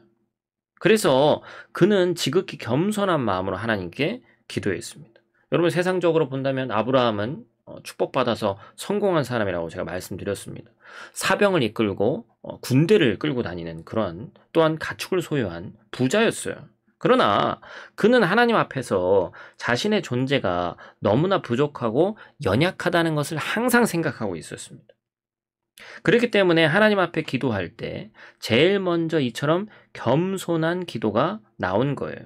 그래서 그는 지극히 겸손한 마음으로 하나님께 기도했습니다. 여러분 세상적으로 본다면 아브라함은 축복받아서 성공한 사람이라고 제가 말씀드렸습니다. 사병을 이끌고 군대를 끌고 다니는 그런 또한 가축을 소유한 부자였어요. 그러나 그는 하나님 앞에서 자신의 존재가 너무나 부족하고 연약하다는 것을 항상 생각하고 있었습니다. 그렇기 때문에 하나님 앞에 기도할 때 제일 먼저 이처럼 겸손한 기도가 나온 거예요.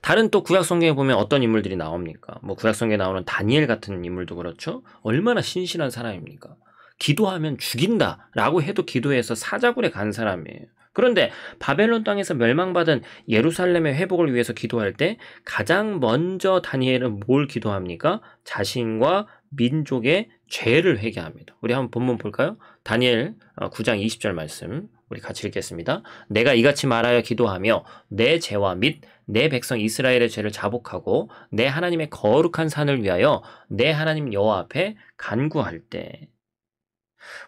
다른 또 구약 성경에 보면 어떤 인물들이 나옵니까? 뭐 구약 성경에 나오는 다니엘 같은 인물도 그렇죠. 얼마나 신실한 사람입니까? 기도하면 죽인다라고 해도 기도해서 사자굴에 간 사람이에요. 그런데 바벨론 땅에서 멸망받은 예루살렘의 회복을 위해서 기도할 때 가장 먼저 다니엘은 뭘 기도합니까? 자신과 민족의 죄를 회개합니다. 우리 한번 본문 볼까요? 다니엘 9장 20절 말씀 우리 같이 읽겠습니다. 내가 이같이 말하여 기도하며 내 죄와 및 내 백성 이스라엘의 죄를 자복하고 내 하나님의 거룩한 산을 위하여 내 하나님 여호와 앞에 간구할 때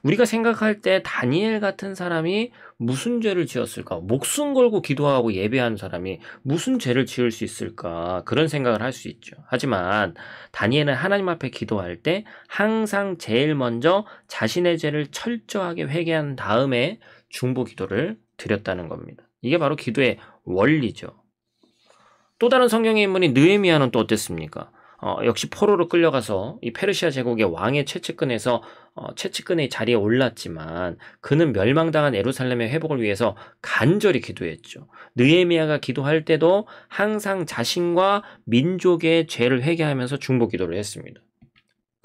우리가 생각할 때 다니엘 같은 사람이 무슨 죄를 지었을까? 목숨 걸고 기도하고 예배한 사람이 무슨 죄를 지을 수 있을까? 그런 생각을 할 수 있죠. 하지만 다니엘은 하나님 앞에 기도할 때 항상 제일 먼저 자신의 죄를 철저하게 회개한 다음에 중보 기도를 드렸다는 겁니다. 이게 바로 기도의 원리죠. 또 다른 성경의 인물인 느헤미야는 또 어땠습니까? 역시 포로로 끌려가서 이 페르시아 제국의 왕의 최측근에서 최측근의 자리에 올랐지만 그는 멸망당한 예루살렘의 회복을 위해서 간절히 기도했죠. 느헤미야가 기도할 때도 항상 자신과 민족의 죄를 회개하면서 중보 기도를 했습니다.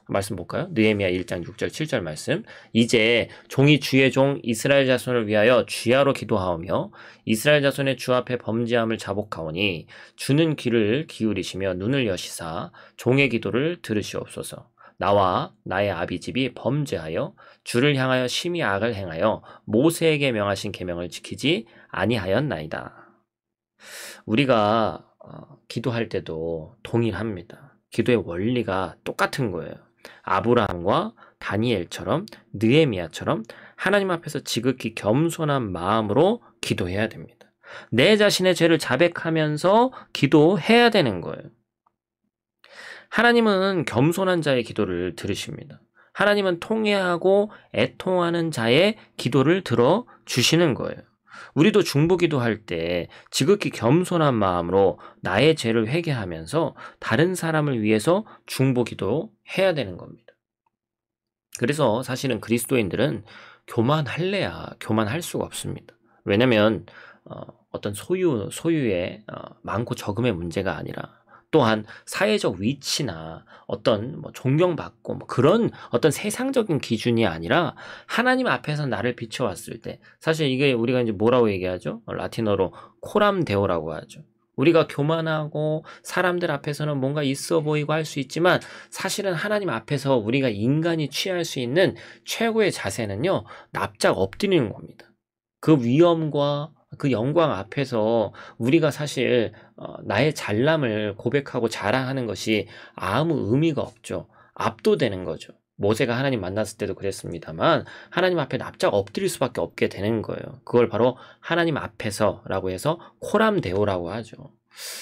말씀 볼까요? 느헤미야 1장 6절 7절 말씀. 이제 종이 주의 종 이스라엘 자손을 위하여 주야로 기도하오며 이스라엘 자손의 주 앞에 범죄함을 자복하오니 주는 귀를 기울이시며 눈을 여시사 종의 기도를 들으시옵소서. 나와 나의 아비집이 범죄하여 주를 향하여 심히 악을 행하여 모세에게 명하신 계명을 지키지 아니하였나이다. 우리가 기도할 때도 동일합니다. 기도의 원리가 똑같은 거예요. 아브라함과 다니엘처럼 느헤미야처럼 하나님 앞에서 지극히 겸손한 마음으로 기도해야 됩니다. 내 자신의 죄를 자백하면서 기도해야 되는 거예요. 하나님은 겸손한 자의 기도를 들으십니다. 하나님은 통회하고 애통하는 자의 기도를 들어주시는 거예요. 우리도 중보기도 할 때 지극히 겸손한 마음으로 나의 죄를 회개하면서 다른 사람을 위해서 중보기도 해야 되는 겁니다. 그래서 사실은 그리스도인들은 교만할래야 교만할 수가 없습니다. 왜냐하면 어떤 소유의 많고 적음의 문제가 아니라 또한 사회적 위치나 어떤 존경받고 그런 어떤 세상적인 기준이 아니라 하나님 앞에서 나를 비춰왔을 때 사실 이게 우리가 이제 뭐라고 얘기하죠? 라틴어로 코람 데오라고 하죠. 우리가 교만하고 사람들 앞에서는 뭔가 있어 보이고 할 수 있지만 사실은 하나님 앞에서 우리가 인간이 취할 수 있는 최고의 자세는요, 납작 엎드리는 겁니다. 그 위엄과 그 영광 앞에서 우리가 사실 나의 잘남을 고백하고 자랑하는 것이 아무 의미가 없죠. 압도되는 거죠. 모세가 하나님 만났을 때도 그랬습니다만 하나님 앞에 납작 엎드릴 수밖에 없게 되는 거예요. 그걸 바로 하나님 앞에서라고 해서 코람데오라고 하죠.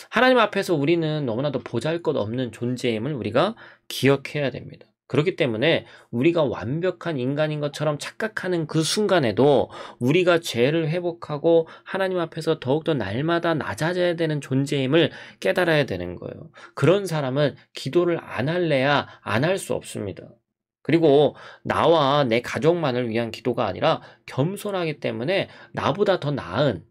하나님 앞에서 우리는 너무나도 보잘것없는 존재임을 우리가 기억해야 됩니다. 그렇기 때문에 우리가 완벽한 인간인 것처럼 착각하는 그 순간에도 우리가 죄를 회복하고 하나님 앞에서 더욱더 날마다 낮아져야 되는 존재임을 깨달아야 되는 거예요. 그런 사람은 기도를 안 할래야 안 할 수 없습니다. 그리고 나와 내 가족만을 위한 기도가 아니라 겸손하기 때문에 나보다 더 나은,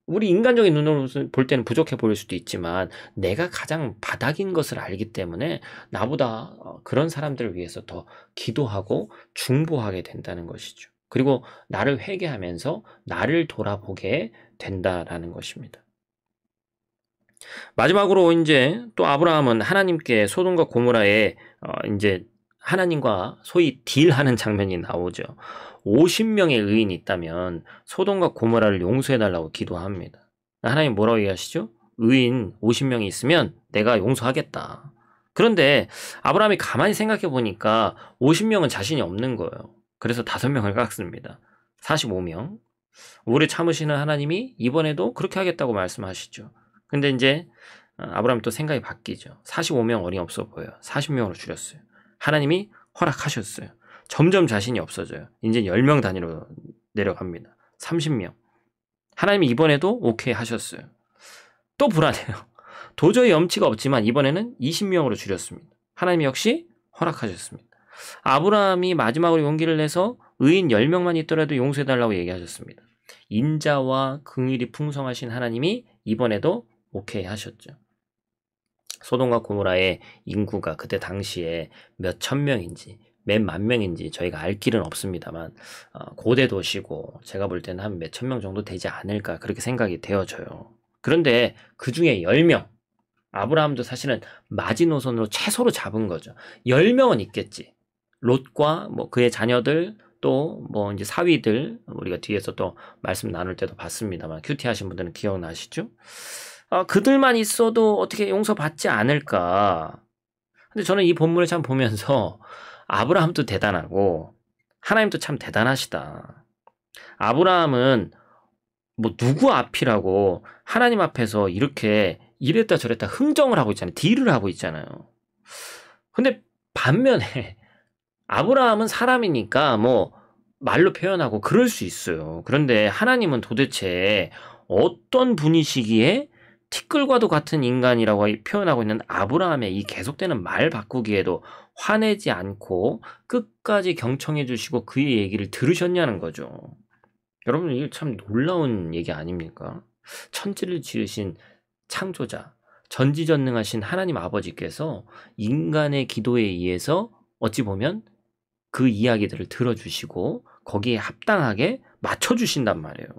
우리 인간적인 눈으로 볼 때는 부족해 보일 수도 있지만 내가 가장 바닥인 것을 알기 때문에 나보다 그런 사람들을 위해서 더 기도하고 중보하게 된다는 것이죠. 그리고 나를 회개하면서 나를 돌아보게 된다라는 것입니다. 마지막으로 이제 또 아브라함은 하나님께 소돔과 고모라에 이제 하나님과 소위 딜하는 장면이 나오죠. 50명의 의인이 있다면 소돔과 고모라를 용서해달라고 기도합니다. 하나님 뭐라고 얘기하시죠? 의인 50명이 있으면 내가 용서하겠다. 그런데 아브라함이 가만히 생각해 보니까 50명은 자신이 없는 거예요. 그래서 5명을 깎습니다. 45명. 오래 참으시는 하나님이 이번에도 그렇게 하겠다고 말씀하시죠. 근데 이제 아브라함이 또 생각이 바뀌죠. 45명 어림없어 보여요. 40명으로 줄였어요. 하나님이 허락하셨어요. 점점 자신이 없어져요. 이제 10명 단위로 내려갑니다. 30명. 하나님이 이번에도 오케이 하셨어요. 또 불안해요. 도저히 염치가 없지만 이번에는 20명으로 줄였습니다. 하나님이 역시 허락하셨습니다. 아브라함이 마지막으로 용기를 내서 의인 10명만 있더라도 용서해달라고 얘기하셨습니다. 인자와 긍휼이 풍성하신 하나님이 이번에도 오케이 하셨죠. 소돔과 고모라의 인구가 그때 당시에 몇 천 명인지 몇 만 명인지 저희가 알 길은 없습니다만 고대 도시고 제가 볼 때는 한 몇 천 명 정도 되지 않을까 그렇게 생각이 되어져요. 그런데 그 중에 10명, 아브라함도 사실은 마지노선으로 최소로 잡은 거죠. 10명은 있겠지. 롯과 그의 자녀들 또 이제 사위들, 우리가 뒤에서 또 말씀 나눌 때도 봤습니다만 큐티하신 분들은 기억나시죠? 그들만 있어도 어떻게 용서받지 않을까. 근데 저는 이 본문을 참 보면서 아브라함도 대단하고 하나님도 참 대단하시다. 아브라함은 누구 앞이라고 하나님 앞에서 이렇게 이랬다 저랬다 흥정을 하고 있잖아요. 딜을 하고 있잖아요. 근데 반면에 아브라함은 사람이니까 말로 표현하고 그럴 수 있어요. 그런데 하나님은 도대체 어떤 분이시기에 티끌과도 같은 인간이라고 표현하고 있는 아브라함의 이 계속되는 말 바꾸기에도 화내지 않고 끝까지 경청해 주시고 그의 얘기를 들으셨냐는 거죠. 여러분, 이게 참 놀라운 얘기 아닙니까? 천지를 지으신 창조자, 전지전능하신 하나님 아버지께서 인간의 기도에 의해서 어찌 보면 그 이야기들을 들어주시고 거기에 합당하게 맞춰주신단 말이에요.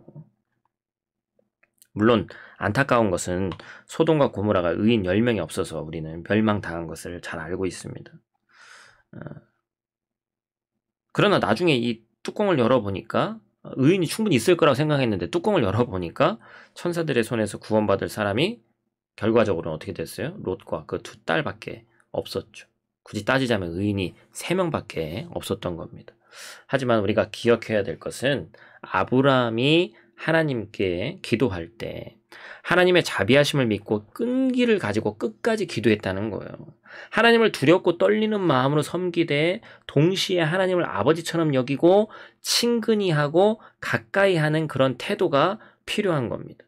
물론 안타까운 것은 소돔과 고모라가 의인 10명이 없어서 우리는 멸망당한 것을 잘 알고 있습니다. 그러나 나중에 이 뚜껑을 열어보니까 의인이 충분히 있을 거라고 생각했는데 뚜껑을 열어보니까 천사들의 손에서 구원받을 사람이 결과적으로는 어떻게 됐어요? 롯과 그 두 딸밖에 없었죠. 굳이 따지자면 의인이 3명밖에 없었던 겁니다. 하지만 우리가 기억해야 될 것은 아브라함이 하나님께 기도할 때 하나님의 자비하심을 믿고 끈기를 가지고 끝까지 기도했다는 거예요. 하나님을 두렵고 떨리는 마음으로 섬기되 동시에 하나님을 아버지처럼 여기고 친근히 하고 가까이 하는 그런 태도가 필요한 겁니다.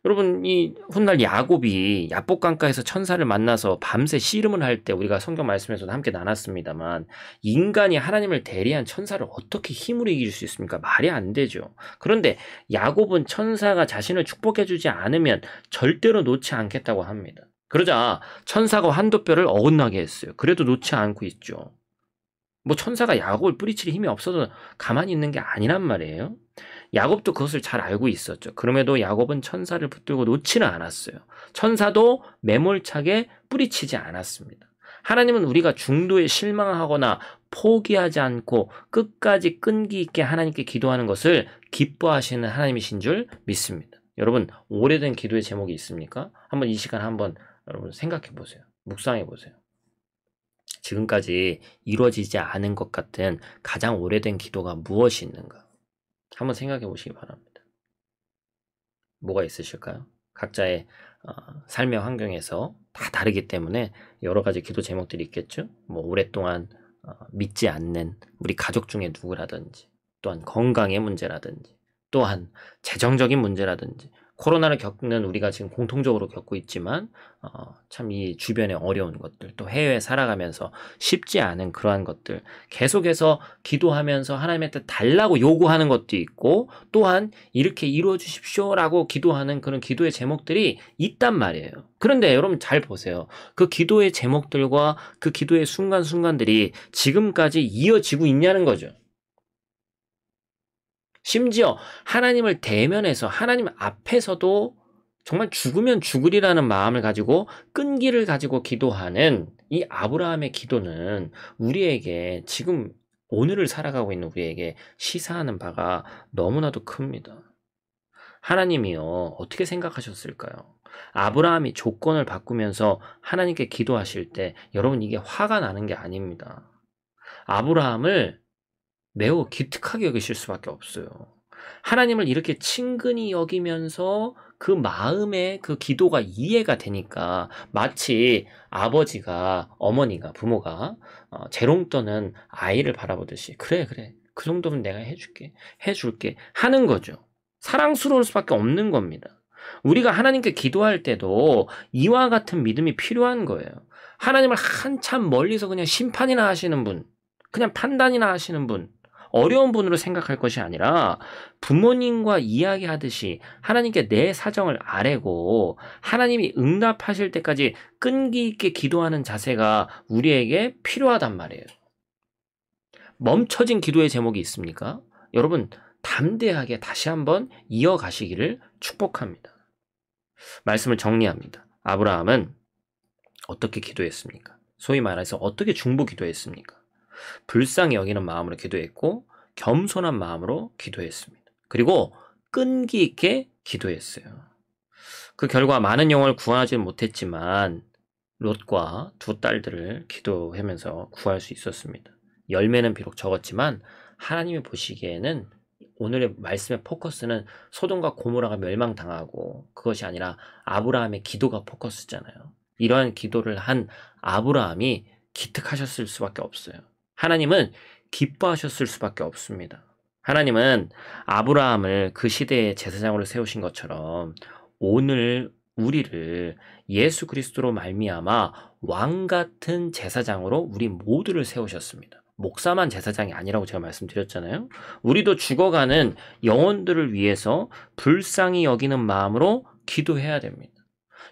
여러분, 이 훗날 야곱이 야복강가에서 천사를 만나서 밤새 씨름을 할 때 우리가 성경 말씀에서도 함께 나눴습니다만 인간이 하나님을 대리한 천사를 어떻게 힘으로 이길 수 있습니까? 말이 안 되죠. 그런데 야곱은 천사가 자신을 축복해주지 않으면 절대로 놓지 않겠다고 합니다. 그러자 천사가 환도뼈를 어긋나게 했어요. 그래도 놓지 않고 있죠. 뭐 천사가 야곱을 뿌리칠 힘이 없어도 가만히 있는 게 아니란 말이에요. 야곱도 그것을 잘 알고 있었죠. 그럼에도 야곱은 천사를 붙들고 놓지는 않았어요. 천사도 매몰차게 뿌리치지 않았습니다. 하나님은 우리가 중도에 실망하거나 포기하지 않고 끝까지 끈기 있게 하나님께 기도하는 것을 기뻐하시는 하나님이신 줄 믿습니다. 여러분, 오래된 기도의 제목이 있습니까? 한번 이 시간 한번 여러분 생각해 보세요. 묵상해 보세요. 지금까지 이루어지지 않은 것 같은 가장 오래된 기도가 무엇이 있는가? 한번 생각해 보시기 바랍니다. 뭐가 있으실까요? 각자의 삶의 환경에서 다 다르기 때문에 여러 가지 기도 제목들이 있겠죠. 뭐 오랫동안 믿지 않는 우리 가족 중에 누구라든지, 또한 건강의 문제라든지, 또한 재정적인 문제라든지, 코로나를 겪는 우리가 지금 공통적으로 겪고 있지만 참 이 주변의 어려운 것들, 또 해외에 살아가면서 쉽지 않은 그러한 것들, 계속해서 기도하면서 하나님의 뜻 달라고 요구하는 것도 있고, 또한 이렇게 이루어 주십시오라고 기도하는 그런 기도의 제목들이 있단 말이에요. 그런데 여러분 잘 보세요. 그 기도의 제목들과 그 기도의 순간순간들이 지금까지 이어지고 있냐는 거죠. 심지어 하나님을 대면해서 하나님 앞에서도 정말 죽으면 죽으리라는 마음을 가지고 끈기를 가지고 기도하는 이 아브라함의 기도는 우리에게 지금 오늘을 살아가고 있는 우리에게 시사하는 바가 너무나도 큽니다. 하나님이요, 어떻게 생각하셨을까요? 아브라함이 조건을 바꾸면서 하나님께 기도하실 때 여러분 이게 화가 나는 게 아닙니다. 아브라함을 매우 기특하게 여기실 수밖에 없어요. 하나님을 이렇게 친근히 여기면서 그 마음의 그 기도가 이해가 되니까 마치 아버지가, 어머니가, 부모가 재롱 떠는 아이를 바라보듯이 그래 그 정도면 내가 해줄게 하는 거죠. 사랑스러울 수밖에 없는 겁니다. 우리가 하나님께 기도할 때도 이와 같은 믿음이 필요한 거예요. 하나님을 한참 멀리서 그냥 심판이나 하시는 분, 그냥 판단이나 하시는 분, 어려운 분으로 생각할 것이 아니라 부모님과 이야기하듯이 하나님께 내 사정을 아뢰고 하나님이 응답하실 때까지 끈기 있게 기도하는 자세가 우리에게 필요하단 말이에요. 멈춰진 기도의 제목이 있습니까? 여러분, 담대하게 다시 한번 이어가시기를 축복합니다. 말씀을 정리합니다. 아브라함은 어떻게 기도했습니까? 소위 말해서 어떻게 중보 기도했습니까? 불쌍히 여기는 마음으로 기도했고 겸손한 마음으로 기도했습니다. 그리고 끈기 있게 기도했어요. 그 결과 많은 영혼을 구하지는 못했지만 롯과 두 딸들을 기도하면서 구할 수 있었습니다. 열매는 비록 적었지만 하나님이 보시기에는 오늘의 말씀의 포커스는 소돔과 고모라가 멸망당하고 그것이 아니라 아브라함의 기도가 포커스잖아요. 이러한 기도를 한 아브라함이 기특하셨을 수밖에 없어요. 하나님은 기뻐하셨을 수밖에 없습니다. 하나님은 아브라함을 그 시대의 제사장으로 세우신 것처럼 오늘 우리를 예수 그리스도로 말미암아 왕 같은 제사장으로 우리 모두를 세우셨습니다. 목사만 제사장이 아니라고 제가 말씀드렸잖아요. 우리도 죽어가는 영혼들을 위해서 불쌍히 여기는 마음으로 기도해야 됩니다.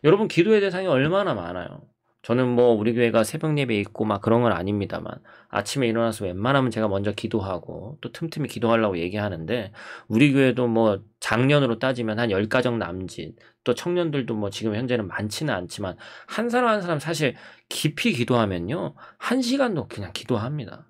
여러분, 기도의 대상이 얼마나 많아요. 저는 뭐 우리 교회가 새벽 예배 있고 막 그런 건 아닙니다만 아침에 일어나서 웬만하면 제가 먼저 기도하고 또 틈틈이 기도하려고 얘기하는데, 우리 교회도 뭐 작년으로 따지면 한 10가정 남짓, 또 청년들도 뭐 지금 현재는 많지는 않지만 한 사람 한 사람 사실 깊이 기도하면요 1시간도 그냥 기도합니다.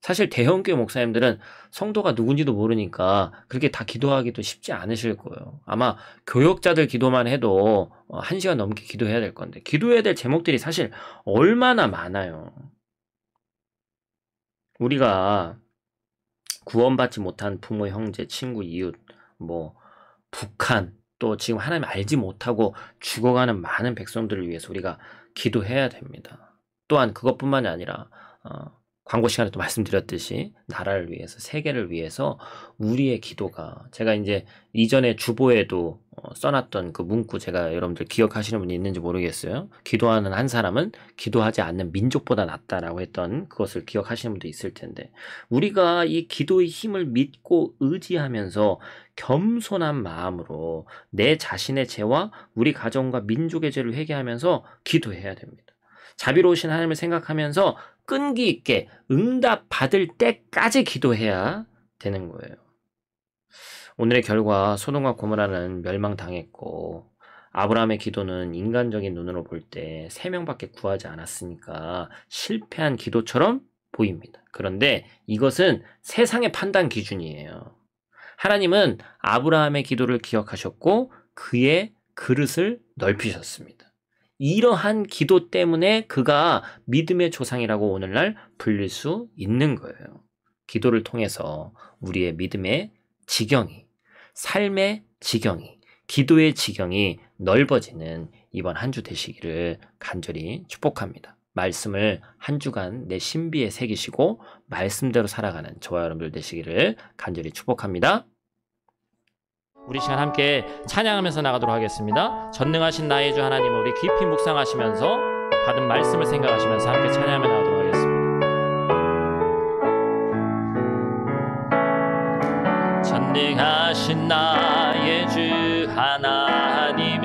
사실 대형교회 목사님들은 성도가 누군지도 모르니까 그렇게 다 기도하기도 쉽지 않으실 거예요. 아마 교역자들 기도만 해도 1시간 넘게 기도해야 될 건데, 기도해야 될 제목들이 사실 얼마나 많아요. 우리가 구원받지 못한 부모, 형제, 친구, 이웃, 뭐 북한, 또 지금 하나님 알지 못하고 죽어가는 많은 백성들을 위해서 우리가 기도해야 됩니다. 또한 그것뿐만이 아니라 광고 시간에 또 말씀드렸듯이 나라를 위해서, 세계를 위해서 우리의 기도가, 제가 이제 이전에 주보에도 써놨던 그 문구, 제가 여러분들 기억하시는 분이 있는지 모르겠어요. 기도하는 한 사람은 기도하지 않는 민족보다 낫다라고 했던 그것을 기억하시는 분도 있을 텐데, 우리가 이 기도의 힘을 믿고 의지하면서 겸손한 마음으로 내 자신의 죄와 우리 가정과 민족의 죄를 회개하면서 기도해야 됩니다. 자비로우신 하나님을 생각하면서 끈기 있게 응답 받을 때까지 기도해야 되는 거예요. 오늘의 결과, 소돔과 고모라는 멸망당했고 아브라함의 기도는 인간적인 눈으로 볼 때 3명밖에 구하지 않았으니까 실패한 기도처럼 보입니다. 그런데 이것은 세상의 판단 기준이에요. 하나님은 아브라함의 기도를 기억하셨고 그의 그릇을 넓히셨습니다. 이러한 기도 때문에 그가 믿음의 조상이라고 오늘날 불릴 수 있는 거예요. 기도를 통해서 우리의 믿음의 지경이, 삶의 지경이, 기도의 지경이 넓어지는 이번 한 주 되시기를 간절히 축복합니다. 말씀을 한 주간 내 신비에 새기시고 말씀대로 살아가는 저와 여러분들 되시기를 간절히 축복합니다. 우리 시간 함께 찬양하면서 나가도록 하겠습니다. 전능하신 나의 주 하나님을 우리 깊이 묵상하시면서 받은 말씀을 생각하시면서 함께 찬양하며 나가도록 하겠습니다. 전능하신 나의 주 하나님을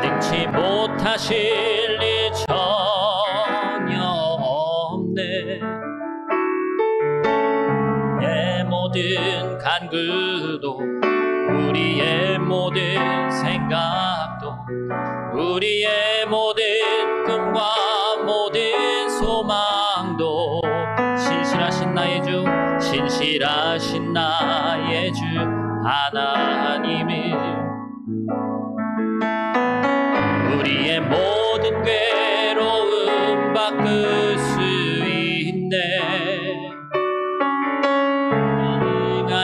능치 못하실 일 전혀 없네. 모든 간구도 우리의 모든 생각도 우리의 모든 꿈과 모든 소망도 신실하신 나의 주, 신실하신 나의 주 하나님을 우리의 모든 괴로움 바꿀 수 있네.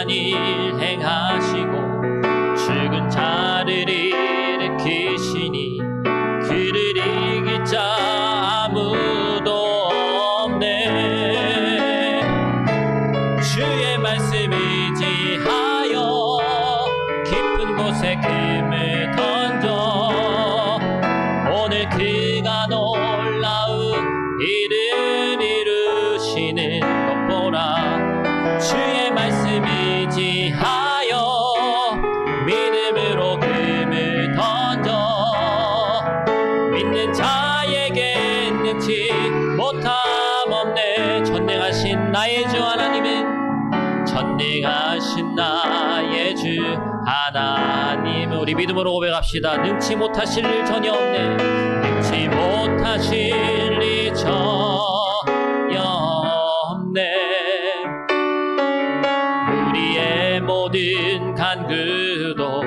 일 행하시고 죽은 자를 일으키시니 그를 이길 자 아무도 없네. 주의 말씀 의지하여 깊은 곳에 금을 던져 오늘 그가 놀라운 일을 이루시는 것 보라. 주의 말씀 의지하여 믿음으로 금을 던져 믿는 자에게 능치 못함 없네. 전능하신 나의 주 하나님은, 전능하신 나의 주 하나님, 우리 믿음으로 고백합시다. 능치 못하실 일 전혀 없네. 능치 못하실 일 전혀 없네. 우리의 모든 간구도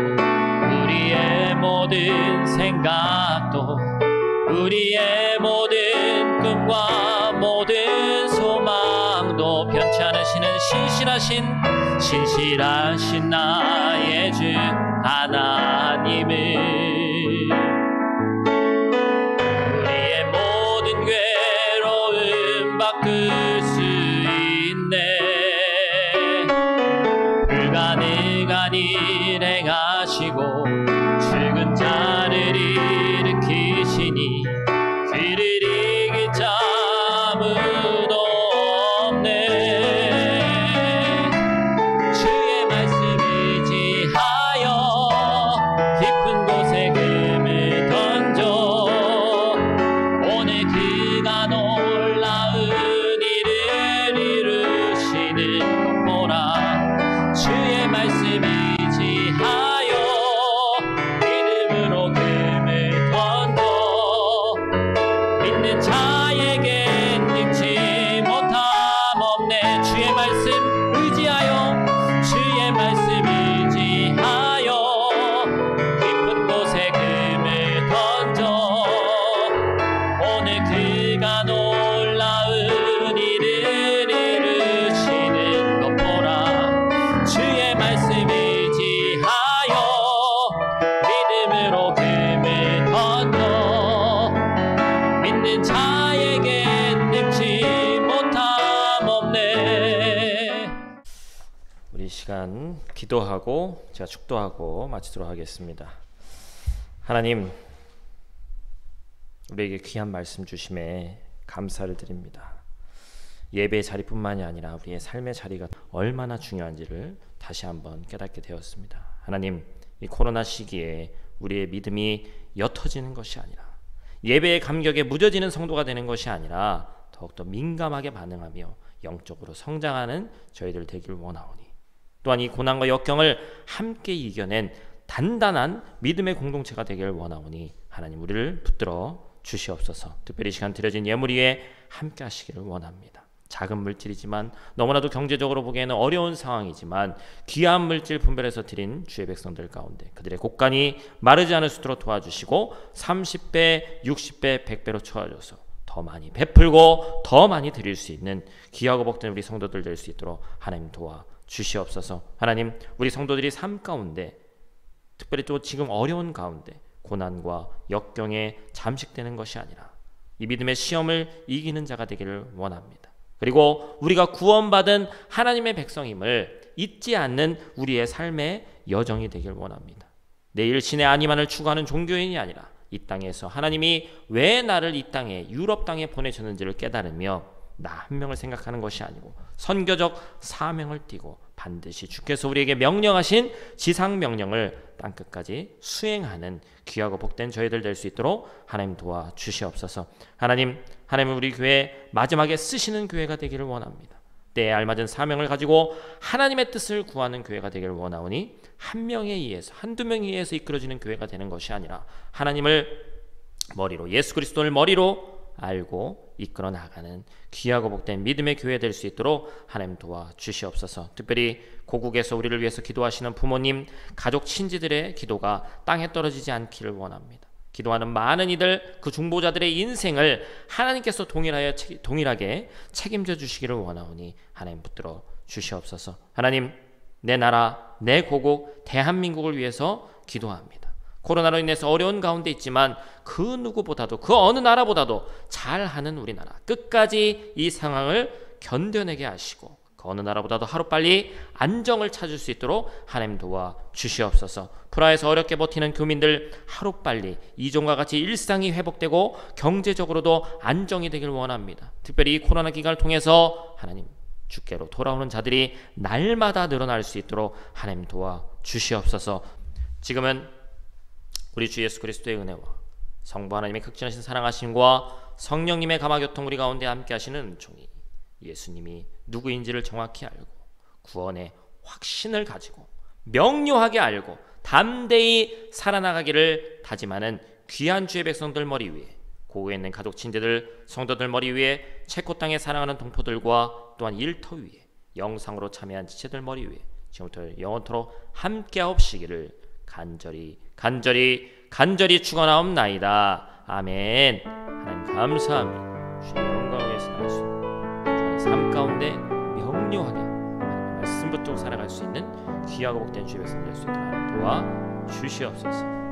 우리의 모든 생각도 우리의 모든 꿈과 모든 소망도 변치 않으시는 신실하신 나의 주 하나님을 우리의 모든 괴로움 바꿀 수 있네. 불가능한 일 행하시 없네. 주의 말씀 의지하여 주의 말씀 의지하여 깊은 곳에 금을 던져 오늘 그가 놀라운 일을 이루시는 것 보라. 주의 말씀 의지하여 믿음으로 금을 던져 믿는 자에게 능치 못함 없네. 우리 시간 기도하고 제가 축도하고 마치도록 하겠습니다. 하나님, 우리에게 귀한 말씀 주심에 감사를 드립니다. 예배의 자리뿐만이 아니라 우리의 삶의 자리가 얼마나 중요한지를 다시 한번 깨닫게 되었습니다. 하나님, 이 코로나 시기에 우리의 믿음이 옅어지는 것이 아니라 예배의 감격에 무뎌지는 성도가 되는 것이 아니라 더욱더 민감하게 반응하며 영적으로 성장하는 저희들 되길 원하오니, 또한 이 고난과 역경을 함께 이겨낸 단단한 믿음의 공동체가 되길 원하오니 하나님, 우리를 붙들어 주시옵소서. 특별히 시간 드려진 예물 위에 함께 하시기를 원합니다. 작은 물질이지만 너무나도 경제적으로 보기에는 어려운 상황이지만 귀한 물질 분별해서 드린 주의 백성들 가운데 그들의 곡간이 마르지 않을 수 있도록 도와주시고 30배, 60배, 100배로 채워줘서 더 많이 베풀고 더 많이 드릴 수 있는 귀하고 복된 우리 성도들 될 수 있도록 하나님 도와주시옵소서. 하나님, 우리 성도들이 삶 가운데 특별히 또 지금 어려운 가운데 고난과 역경에 잠식되는 것이 아니라 이 믿음의 시험을 이기는 자가 되기를 원합니다. 그리고 우리가 구원받은 하나님의 백성임을 잊지 않는 우리의 삶의 여정이 되길 원합니다. 내일 신의 안위만을 추구하는 종교인이 아니라 이 땅에서 하나님이 왜 나를 이 땅에 유럽 땅에 보내셨는지를 깨달으며 나 한 명을 생각하는 것이 아니고 선교적 사명을 띠고 반드시 주께서 우리에게 명령하신 지상 명령을 땅끝까지 수행하는 귀하고 복된 저희들 될 수 있도록 하나님 도와주시옵소서. 하나님 우리 교회 마지막에 쓰시는 교회가 되기를 원합니다. 때에 알맞은 사명을 가지고 하나님의 뜻을 구하는 교회가 되기를 원하오니 한 명에 의해서 한두 명에 의해서 이끌어지는 교회가 되는 것이 아니라 하나님을 머리로, 예수 그리스도를 머리로 알고 이끌어 나가는 귀하고 복된 믿음의 교회 될 수 있도록 하나님 도와주시옵소서. 특별히 고국에서 우리를 위해서 기도하시는 부모님, 가족, 친지들의 기도가 땅에 떨어지지 않기를 원합니다. 기도하는 많은 이들, 그 중보자들의 인생을 하나님께서 동일하게 책임져 주시기를 원하오니 하나님 붙들어 주시옵소서. 하나님, 내 나라, 내 고국 대한민국을 위해서 기도합니다. 코로나로 인해서 어려운 가운데 있지만 그 누구보다도, 그 어느 나라보다도 잘하는 우리나라, 끝까지 이 상황을 견뎌내게 하시고 그 어느 나라보다도 하루빨리 안정을 찾을 수 있도록 하나님 도와주시옵소서. 불화에서 어렵게 버티는 교민들 하루빨리 이전과 같이 일상이 회복되고 경제적으로도 안정이 되길 원합니다. 특별히 이 코로나 기간을 통해서 하나님 주께로 돌아오는 자들이 날마다 늘어날 수 있도록 하나님 도와주시옵소서. 지금은 우리 주 예수 그리스도의 은혜와 성부 하나님의 극진하신 사랑하심과 성령님의 감화교통 우리 가운데 함께 하시는 은총이 예수님이 누구인지를 정확히 알고 구원의 확신을 가지고 명료하게 알고 담대히 살아나가기를 다짐하는 귀한 주의 백성들 머리 위에, 고국에 있는 가족 친지들 성도들 머리 위에, 체코 땅에 사랑하는 동포들과 또한 일터 위에, 영상으로 참여한 지체들 머리 위에 지금부터 영원토록 함께하옵시기를 간절히 축원하옵나이다. 아멘. 하나님 감사합니다. 주의 영광을 위해서 나갈 수 있는 삶 가운데 명료하게 하나님의 말씀 붙들고 살아갈 수 있는 귀하고 복된 주의 백성 될 수 있도록 도와주시옵소서.